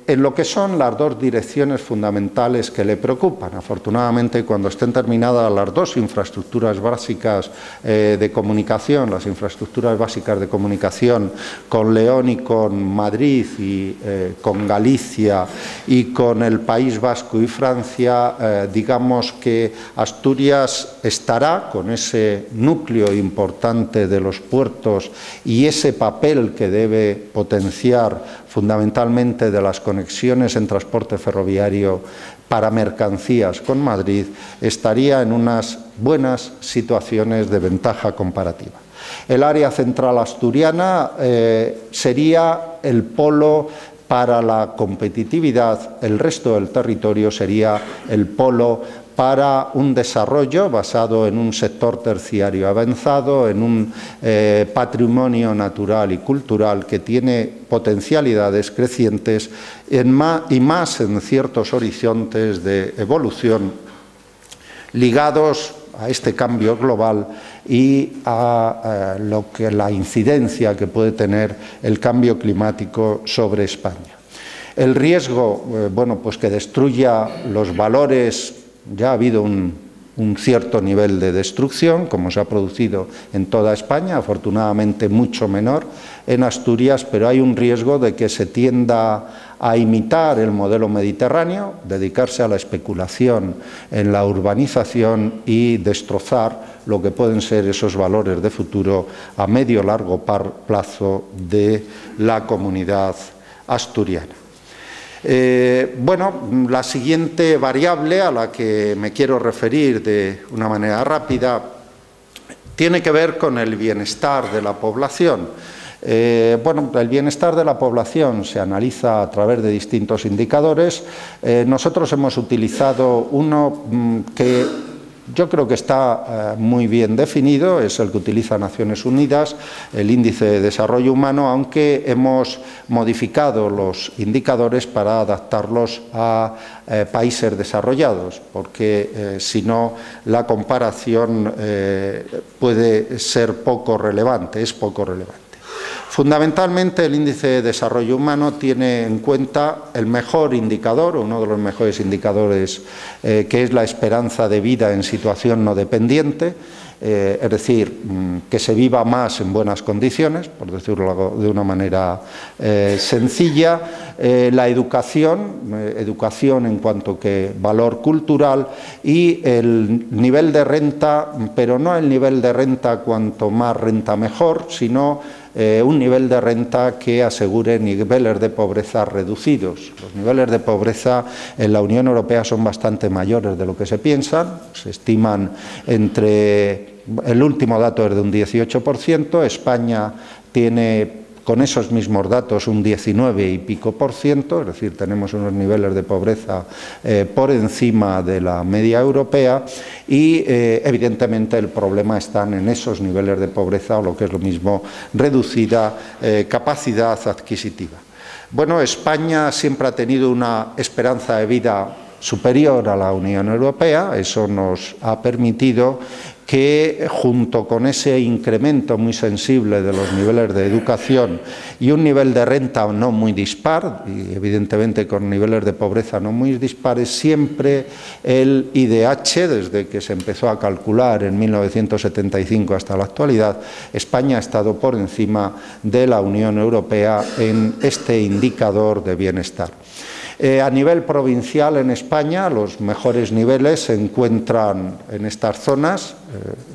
en lo que son las dos direcciones fundamentales que le preocupan. Afortunadamente, cuando estén terminadas las dos infraestructuras básicas de comunicación, las infraestructuras básicas de comunicación con León y con Madrid y con Galicia y con el País Vasco y Francia, digamos que Asturias estará con ese núcleo importante de los puertos y ese papel que debe potenciar fundamentalmente de las conexiones en transporte ferroviario para mercancías con Madrid, estaría en unas buenas situaciones de ventaja comparativa. El área central asturiana sería el polo para la competitividad, el resto del territorio sería el polo para un desarrollo basado en un sector terciario avanzado, en un patrimonio natural y cultural que tiene potencialidades crecientes y más en ciertos horizontes de evolución ligados a este cambio global y a la incidencia que puede tener el cambio climático sobre España. El riesgo, bueno, pues que destruya los valores. Ya ha habido un cierto nivel de destrucción, como se ha producido en toda España, afortunadamente mucho menor en Asturias, pero hay un riesgo de que se tienda a imitar el modelo mediterráneo, dedicarse a la especulación en la urbanización y destrozar lo que pueden ser esos valores de futuro a medio largo plazo de la comunidad asturiana. Bueno, la siguiente variable a la que me quiero referir de una manera rápida tiene que ver con el bienestar de la población. Bueno, el bienestar de la población se analiza a través de distintos indicadores. Nosotros hemos utilizado uno que yo creo que está muy bien definido, es el que utiliza Naciones Unidas, el Índice de Desarrollo Humano, aunque hemos modificado los indicadores para adaptarlos a países desarrollados, porque si no la comparación puede ser poco relevante, es poco relevante. Fundamentalmente, el Índice de Desarrollo Humano tiene en cuenta el mejor indicador, uno de los mejores indicadores, que es la esperanza de vida en situación no dependiente, es decir, que se viva más en buenas condiciones, por decirlo de una manera sencilla, la educación en cuanto que valor cultural y el nivel de renta, pero no el nivel de renta cuanto más renta mejor, sino un nivel de renta que asegure niveles de pobreza reducidos. Los niveles de pobreza en la Unión Europea son bastante mayores de lo que se piensan, se estiman el último dato es de un 18%, España tiene con esos mismos datos un 19 y pico %, es decir, tenemos unos niveles de pobreza por encima de la media europea y evidentemente el problema está en esos niveles de pobreza o lo que es lo mismo reducida capacidad adquisitiva. Bueno, España siempre ha tenido una esperanza de vida superior a la Unión Europea, eso nos ha permitido que junto con ese incremento muy sensible de los niveles de educación y un nivel de renta no muy dispar, y evidentemente con niveles de pobreza no muy dispares, siempre el IDH, desde que se empezó a calcular en 1975 hasta la actualidad, España ha estado por encima de la Unión Europea en este indicador de bienestar. A nivel provincial en España, los mejores niveles se encuentran en estas zonas,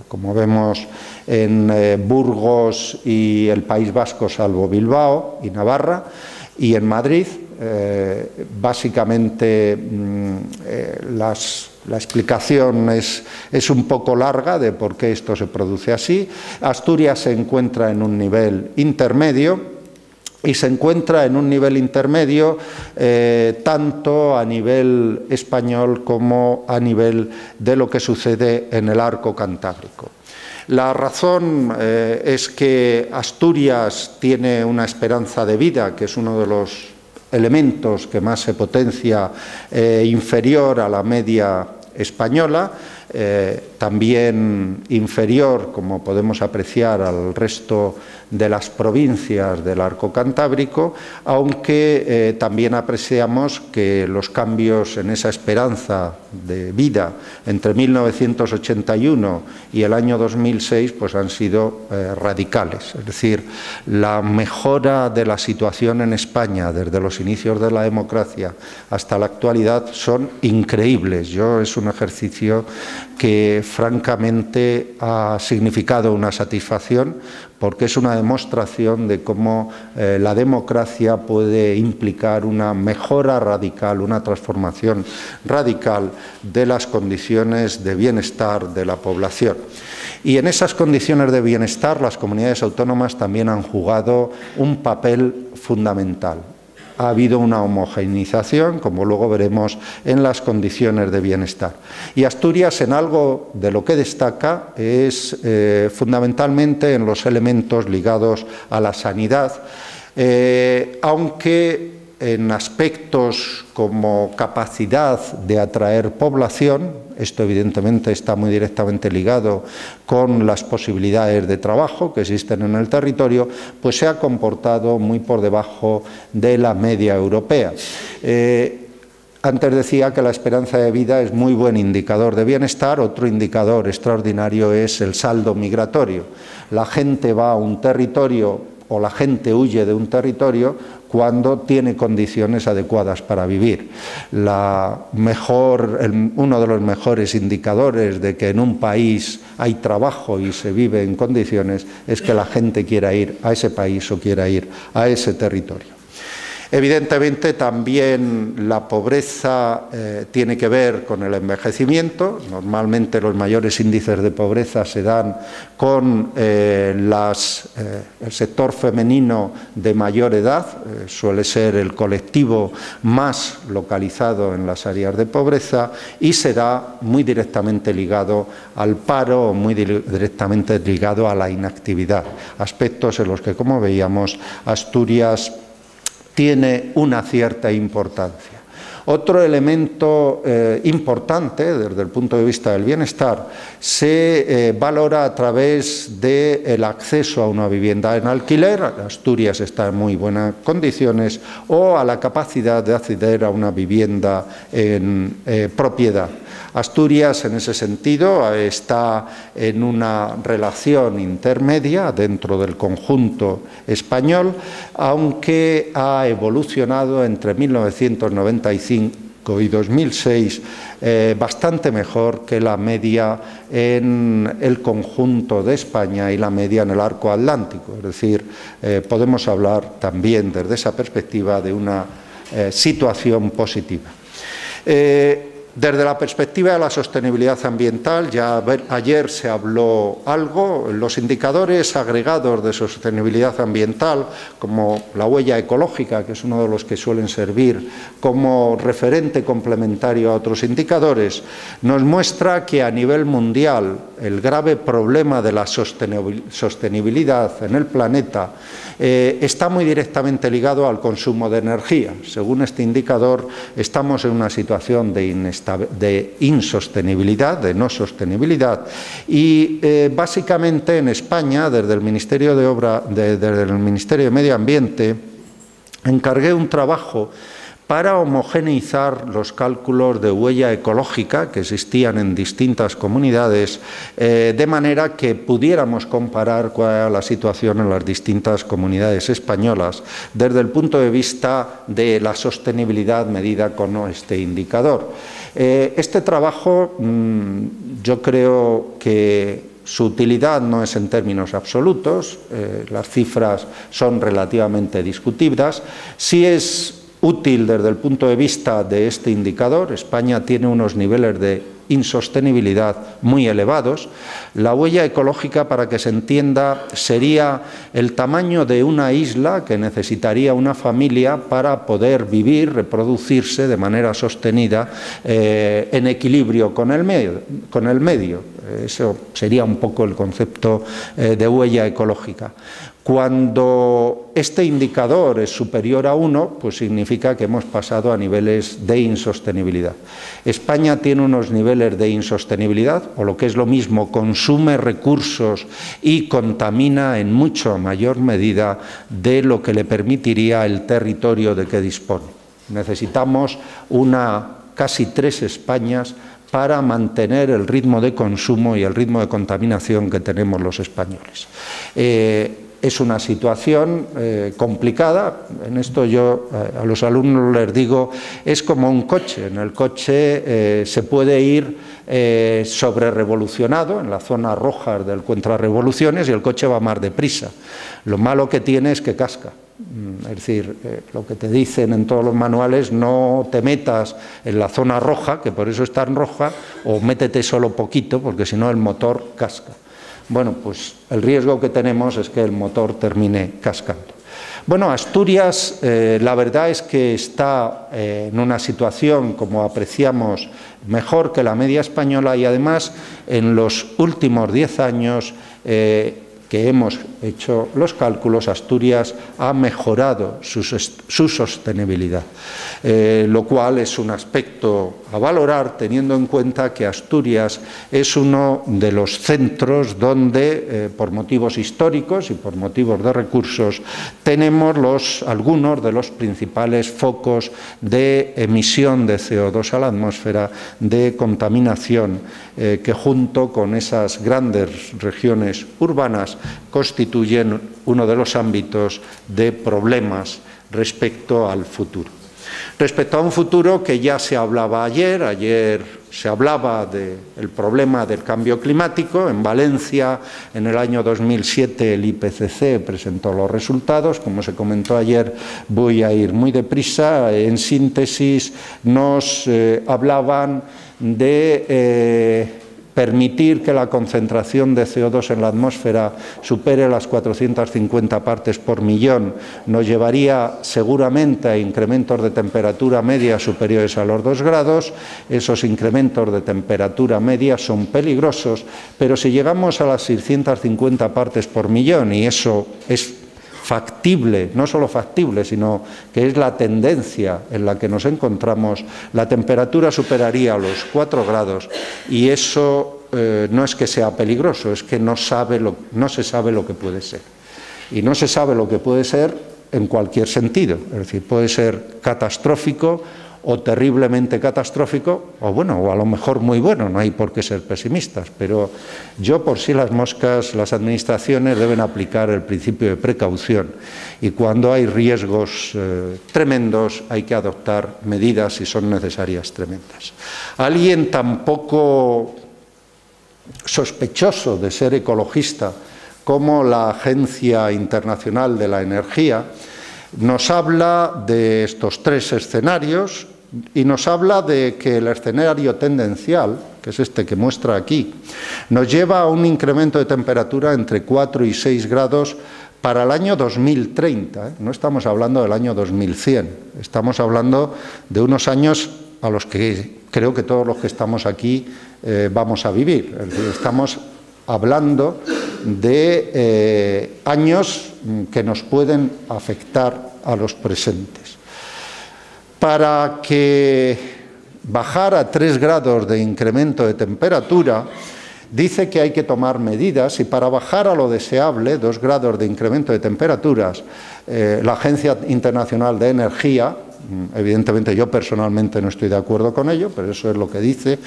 como vemos en Burgos y el País Vasco, salvo Bilbao y Navarra, y en Madrid. Básicamente la explicación es un poco larga de por qué esto se produce así. Asturias se encuentra en un nivel intermedio, y se encuentra en un nivel intermedio tanto a nivel español como a nivel de lo que sucede en el arco cantábrico. La razón es que Asturias tiene una esperanza de vida, que es uno de los elementos que más se potencia inferior a la media española, también inferior, como podemos apreciar, al resto de las provincias del arco cantábrico, aunque también apreciamos que los cambios en esa esperanza de vida entre 1981 y el año 2006 pues han sido radicales. Es decir, la mejora de la situación en España desde los inicios de la democracia hasta la actualidad son increíbles. Es un ejercicio que francamente ha significado una satisfacción, porque es una demostración de cómo la democracia puede implicar una mejora radical, una transformación radical de las condiciones de bienestar de la población. Y en esas condiciones de bienestar las comunidades autónomas también han jugado un papel fundamental. Ha habido una homogeneización, como luego veremos, en las condiciones de bienestar. Y Asturias, en algo de lo que destaca, es fundamentalmente en los elementos ligados a la sanidad, aunque en aspectos como capacidad de atraer población, esto evidentemente está muy directamente ligado con las posibilidades de trabajo que existen en el territorio, pues se ha comportado muy por debajo de la media europea. Antes decía que la esperanza de vida es muy buen indicador de bienestar. Otro indicador extraordinario es el saldo migratorio. La gente va a un territorio o la gente huye de un territorio cuando tiene condiciones adecuadas para vivir. Uno de los mejores indicadores de que en un país hay trabajo y se vive en condiciones es que la gente quiera ir a ese país o quiera ir a ese territorio. Evidentemente también la pobreza tiene que ver con el envejecimiento. Normalmente los mayores índices de pobreza se dan con el sector femenino de mayor edad, suele ser el colectivo más localizado en las áreas de pobreza y se da muy directamente ligado al paro o muy directamente ligado a la inactividad, aspectos en los que, como veíamos, Asturias tiene una cierta importancia. Otro elemento importante desde el punto de vista del bienestar se valora a través del acceso a una vivienda en alquiler. Asturias está en muy buenas condiciones, o a la capacidad de acceder a una vivienda en propiedad. Asturias, en ese sentido, está en una relación intermedia dentro del conjunto español, aunque ha evolucionado entre 1995 y 2006 bastante mejor que la media en el conjunto de España y la media en el arco atlántico. Es decir, podemos hablar también desde esa perspectiva de una situación positiva. Desde la perspectiva de la sostenibilidad ambiental, ya ayer se habló algo. Los indicadores agregados de sostenibilidad ambiental, como la huella ecológica, que es uno de los que suelen servir como referente complementario a otros indicadores, nos muestra que a nivel mundial el grave problema de la sostenibilidad en el planeta está muy directamente ligado al consumo de energía. Según este indicador, estamos en una situación de insostenibilidad, de no sostenibilidad, y básicamente en España, desde el Ministerio de Medio Ambiente, encargué un trabajo para homogeneizar los cálculos de huella ecológica que existían en distintas comunidades, de manera que pudiéramos comparar cuál era la situación en las distintas comunidades españolas desde el punto de vista de la sostenibilidad medida con este indicador. Este trabajo, yo creo que su utilidad no es en términos absolutos, las cifras son relativamente discutidas. Sí es útil desde el punto de vista de este indicador. España tiene unos niveles de insostenibilidad muy elevados. La huella ecológica, para que se entienda, sería el tamaño de una isla que necesitaría una familia para poder vivir, reproducirse de manera sostenida en equilibrio con el medio. Eso sería un poco el concepto de huella ecológica. Cuando este indicador es superior a 1, pues significa que hemos pasado a niveles de insostenibilidad. España tiene unos niveles de insostenibilidad, o lo que es lo mismo, consume recursos y contamina en mucho mayor medida de lo que le permitiría el territorio de que dispone. Necesitamos casi 3 Españas para mantener el ritmo de consumo y el ritmo de contaminación que tenemos los españoles. Es una situación complicada. En esto yo a los alumnos les digo, es como un coche. En el coche se puede ir sobre-revolucionado, en la zona roja del contrarrevoluciones, y el coche va más deprisa. Lo malo que tiene es que casca. Es decir, lo que te dicen en todos los manuales, no te metas en la zona roja, que por eso está en roja, o métete solo poquito, porque si no el motor casca. Bueno, pues el riesgo que tenemos es que el motor termine cascando. Bueno, Asturias, la verdad es que está en una situación, como apreciamos, mejor que la media española, y además en los últimos 10 años que hemos hecho los cálculos, Asturias ha mejorado su sostenibilidad, lo cual es un aspecto a valorar, teniendo en cuenta que Asturias es uno de los centros donde, por motivos históricos y por motivos de recursos, tenemos algunos de los principales focos de emisión de CO2 a la atmósfera, de contaminación, que junto con esas grandes regiones urbanas constituyen uno de los ámbitos de problemas respecto al futuro. Respecto a un futuro que ya se hablaba ayer se hablaba del problema del cambio climático. En Valencia, en el año 2007, el IPCC presentó los resultados. Como se comentó ayer, voy a ir muy deprisa. En síntesis, nos hablaban de permitir que la concentración de CO2 en la atmósfera supere las 450 partes por millón, nos llevaría seguramente a incrementos de temperatura media superiores a los 2 grados. Esos incrementos de temperatura media son peligrosos, pero si llegamos a las 650 partes por millón, y eso es factible, no solo factible, sino que es la tendencia en la que nos encontramos, la temperatura superaría los 4 grados, y eso no es que sea peligroso, es que no se sabe lo que puede ser. Y no se sabe lo que puede ser en cualquier sentido, es decir, puede ser catastrófico o terriblemente catastrófico, o bueno, o a lo mejor muy bueno, no hay por qué ser pesimistas, pero yo, por sí las moscas, las administraciones deben aplicar el principio de precaución, y cuando hay riesgos tremendos hay que adoptar medidas, si son necesarias, tremendas. Alguien tan poco sospechoso de ser ecologista como la Agencia Internacional de la Energía nos habla de estos 3 escenarios, y nos habla de que el escenario tendencial, que es este que muestra aquí, nos lleva a un incremento de temperatura entre 4 y 6 grados para el año 2030. No estamos hablando del año 2100, estamos hablando de unos años a los que creo que todos los que estamos aquí vamos a vivir. Es decir, estamos hablando de años que nos pueden afectar a los presentes. Para que bajar a 3 grados de incremento de temperatura, dice que hay que tomar medidas, y para bajar a lo deseable, 2 grados de incremento de temperaturas, la Agencia Internacional de Energía, evidentemente yo personalmente no estoy de acuerdo con ello, pero eso es lo que dice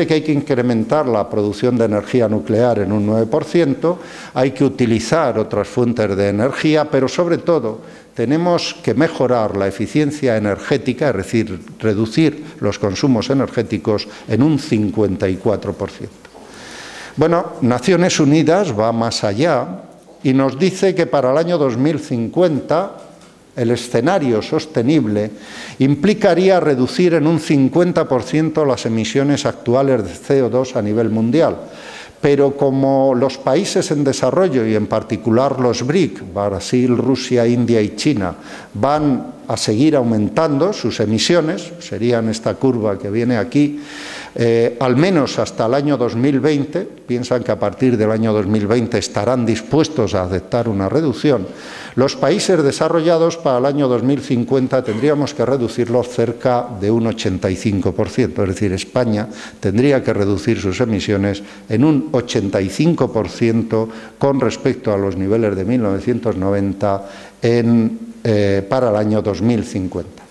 que hay que incrementar la producción de energía nuclear en un 9%, hay que utilizar otras fuentes de energía, pero sobre todo tenemos que mejorar la eficiencia energética, es decir, reducir los consumos energéticos en un 54%. Bueno, Naciones Unidas va más allá y nos dice que para el año 2050 el escenario sostenible implicaría reducir en un 50% las emisiones actuales de CO2 a nivel mundial. Pero como los países en desarrollo, y en particular los BRIC, Brasil, Rusia, India y China, van a seguir aumentando sus emisiones, serían esta curva que viene aquí, al menos hasta el año 2020, piensan que a partir del año 2020 estarán dispuestos a aceptar una reducción. Los países desarrollados para el año 2050 tendríamos que reducirlos cerca de un 85%, es decir, España tendría que reducir sus emisiones en un 85% con respecto a los niveles de 1990 para el año 2050.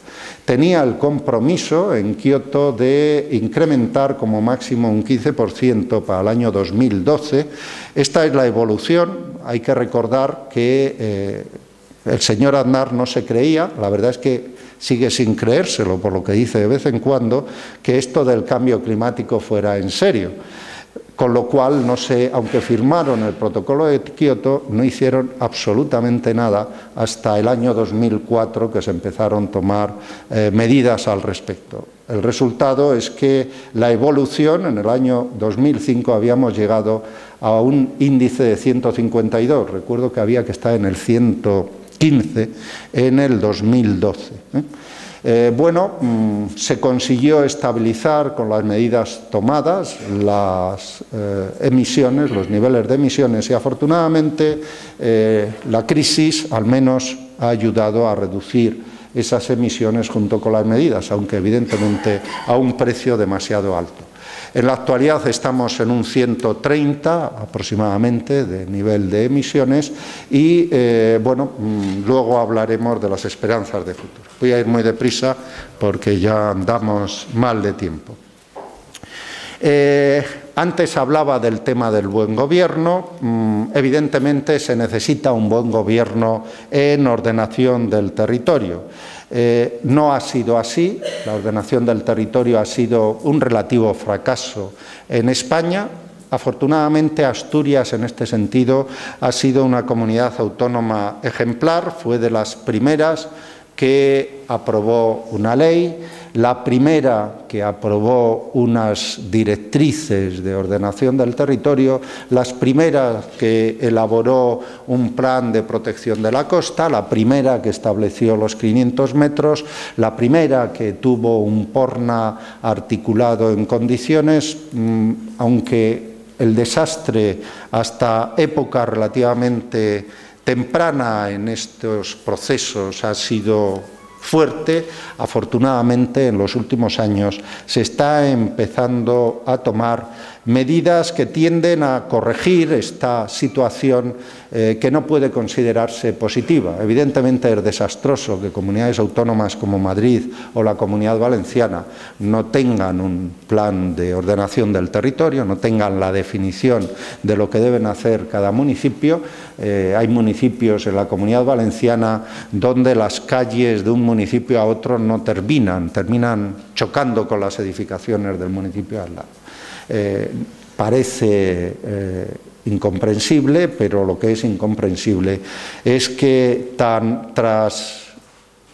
Tenía el compromiso en Kioto de incrementar como máximo un 15% para el año 2012. Esta es la evolución. Hay que recordar que el señor Aznar no se creía, la verdad es que sigue sin creérselo por lo que dice de vez en cuando, que esto del cambio climático fuera en serio. Con lo cual, no sé, aunque firmaron el protocolo de Kioto, no hicieron absolutamente nada hasta el año 2004, que se empezaron a tomar medidas al respecto. El resultado es que la evolución, en el año 2005 habíamos llegado a un índice de 152, recuerdo que había que estar en el 115 en el 2012. Se consiguió estabilizar con las medidas tomadas las emisiones, los niveles de emisiones y afortunadamente la crisis al menos ha ayudado a reducir esas emisiones junto con las medidas, aunque evidentemente a un precio demasiado alto. En la actualidad estamos en un 130 aproximadamente de nivel de emisiones y luego hablaremos de las esperanzas de futuro. Voy a ir muy deprisa porque ya andamos mal de tiempo. Antes hablaba del tema del buen gobierno. Evidentemente se necesita un buen gobierno en ordenación del territorio. No ha sido así, la ordenación del territorio ha sido un relativo fracaso en España. Afortunadamente, Asturias, en este sentido, ha sido una comunidad autónoma ejemplar, fue de las primeras que aprobó una ley, la primera que aprobó unas directrices de ordenación del territorio, las primeras que elaboró un plan de protección de la costa, la primera que estableció los 500 metros, la primera que tuvo un PORNA articulado en condiciones, aunque el desastre hasta época relativamente temprana en estos procesos ha sido fuerte, afortunadamente en los últimos años se está empezando a tomar medidas que tienden a corregir esta situación que no puede considerarse positiva. Evidentemente es desastroso que comunidades autónomas como Madrid o la Comunidad Valenciana no tengan un plan de ordenación del territorio, no tengan la definición de lo que deben hacer cada municipio. Hay municipios en la Comunidad Valenciana donde las calles de un municipio a otro no terminan chocando con las edificaciones del municipio al lado. Parece incomprensible, pero lo que es incomprensible es que tras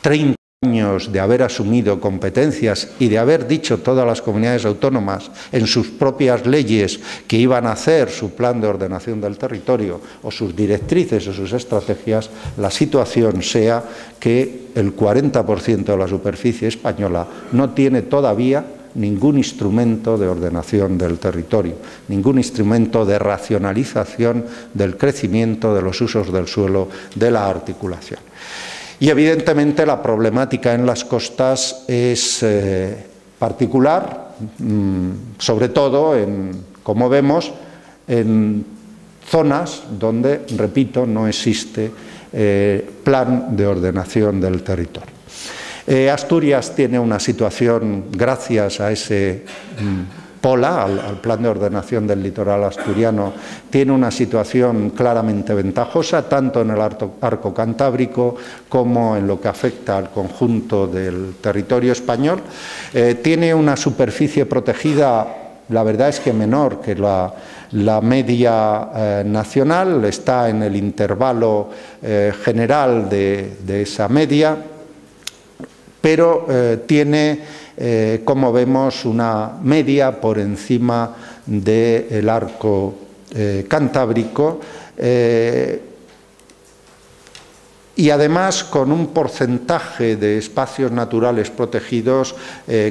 30 años de haber asumido competencias y de haber dicho todas las comunidades autónomas en sus propias leyes que iban a hacer su plan de ordenación del territorio o sus directrices o sus estrategias, la situación sea que el 40% de la superficie española no tiene todavía ningún instrumento de ordenación del territorio, ningún instrumento de racionalización del crecimiento, de los usos del suelo, de la articulación. Y evidentemente la problemática en las costas es particular, sobre todo, como vemos, en zonas donde, repito, no existe plan de ordenación del territorio. Asturias tiene una situación, gracias a ese POLA, al Plan de Ordenación del Litoral Asturiano, tiene una situación claramente ventajosa, tanto en el arco cantábrico como en lo que afecta al conjunto del territorio español. Tiene una superficie protegida, la verdad es que menor que la media nacional, está en el intervalo general de esa media, pero tiene, como vemos, una media por encima del arco cantábrico y además con un porcentaje de espacios naturales protegidos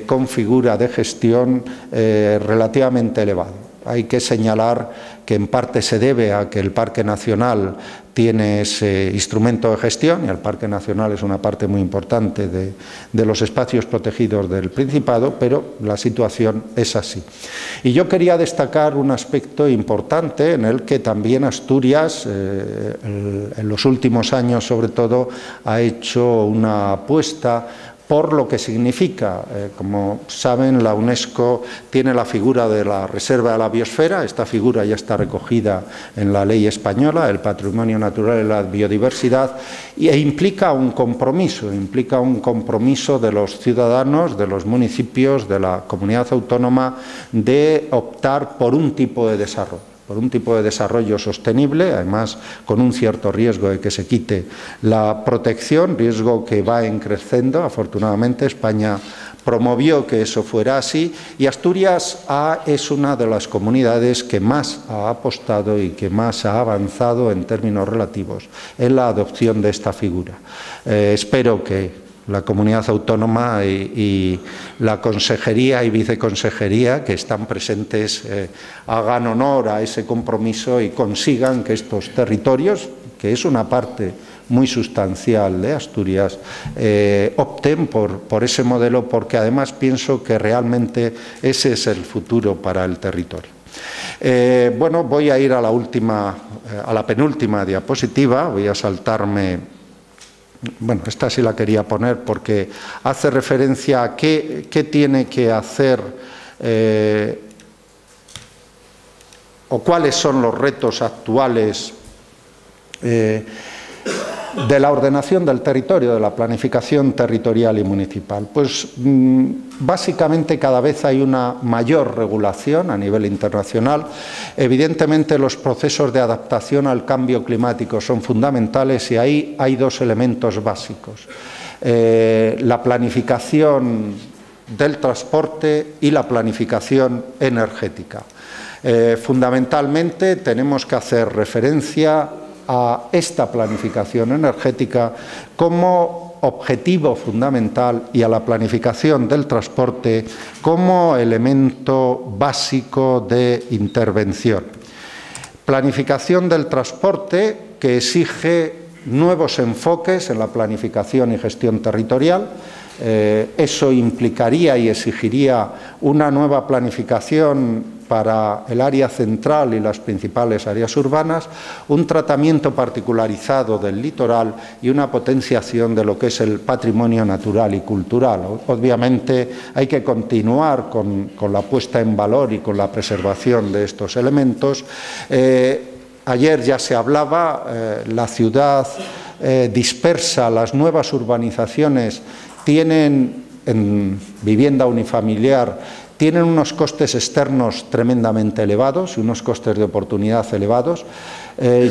con figura de gestión relativamente elevado. Hay que señalar que en parte se debe a que el Parque Nacional tiene ese instrumento de gestión, y el Parque Nacional es una parte muy importante de los espacios protegidos del Principado, pero la situación es así. Y yo quería destacar un aspecto importante en el que también Asturias, en los últimos años sobre todo, ha hecho una apuesta por lo que significa. Como saben, la UNESCO tiene la figura de la Reserva de la Biosfera. Esta figura ya está recogida en la ley española, el patrimonio natural y la biodiversidad, e implica un compromiso de los ciudadanos, de los municipios, de la comunidad autónoma, de optar por un tipo de desarrollo sostenible, además con un cierto riesgo de que se quite la protección, riesgo que va creciendo. Afortunadamente España promovió que eso fuera así, y Asturias es una de las comunidades que más ha apostado y que más ha avanzado en términos relativos en la adopción de esta figura. Espero que la comunidad autónoma y la consejería y viceconsejería que están presentes hagan honor a ese compromiso y consigan que estos territorios, que es una parte muy sustancial de Asturias, opten por ese modelo, porque además pienso que realmente ese es el futuro para el territorio. Bueno, voy a ir a la penúltima diapositiva, voy a saltarme. Bueno, esta sí la quería poner porque hace referencia a qué tiene que hacer o cuáles son los retos actuales de la ordenación del territorio, de la planificación territorial y municipal. Pues básicamente cada vez hay una mayor regulación a nivel internacional. Evidentemente los procesos de adaptación al cambio climático son fundamentales, y ahí hay dos elementos básicos: la planificación del transporte y la planificación energética. Fundamentalmente tenemos que hacer referencia a esta planificación energética como objetivo fundamental y a la planificación del transporte como elemento básico de intervención. Planificación del transporte que exige nuevos enfoques en la planificación y gestión territorial. Eso implicaría y exigiría una nueva planificación para el área central y las principales áreas urbanas, un tratamiento particularizado del litoral y una potenciación de lo que es el patrimonio natural y cultural. Obviamente hay que continuar con la puesta en valor y con la preservación de estos elementos. Ayer ya se hablaba, la ciudad dispersa, las nuevas urbanizaciones tienen, en vivienda unifamiliar, tienen unos costes externos tremendamente elevados y unos costes de oportunidad elevados.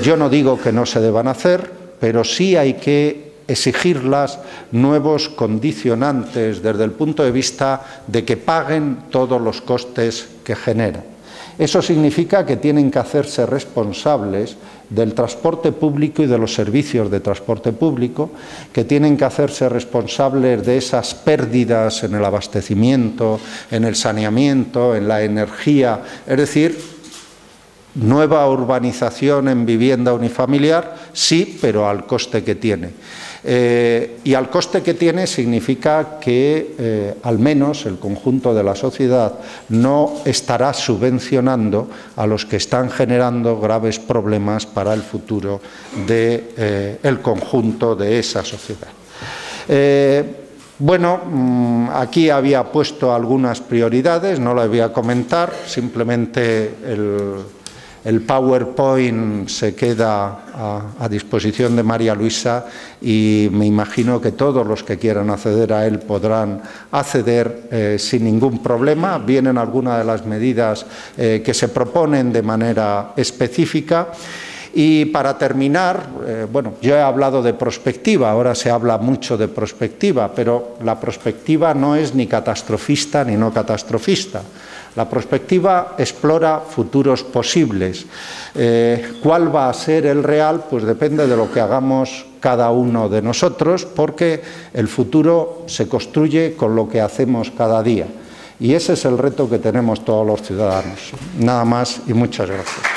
Yo no digo que no se deban hacer, pero sí hay que exigirlas nuevos condicionantes desde el punto de vista de que paguen todos los costes que generan. Eso significa que tienen que hacerse responsables del transporte público y de los servicios de transporte público, que tienen que hacerse responsables de esas pérdidas en el abastecimiento, en el saneamiento, en la energía, es decir, nueva urbanización en vivienda unifamiliar, sí, pero al coste que tiene. Y al coste que tiene significa que al menos el conjunto de la sociedad no estará subvencionando a los que están generando graves problemas para el futuro del conjunto de esa sociedad. Bueno, aquí había puesto algunas prioridades, no las voy a comentar, simplemente el PowerPoint se queda a disposición de María Luisa, y me imagino que todos los que quieran acceder a él podrán acceder sin ningún problema. Vienen algunas de las medidas que se proponen de manera específica. Y para terminar, bueno, yo he hablado de prospectiva, ahora se habla mucho de prospectiva, pero la prospectiva no es ni catastrofista ni no catastrofista. La prospectiva explora futuros posibles. ¿Cuál va a ser el real? Pues depende de lo que hagamos cada uno de nosotros, porque el futuro se construye con lo que hacemos cada día. Y ese es el reto que tenemos todos los ciudadanos. Nada más y muchas gracias.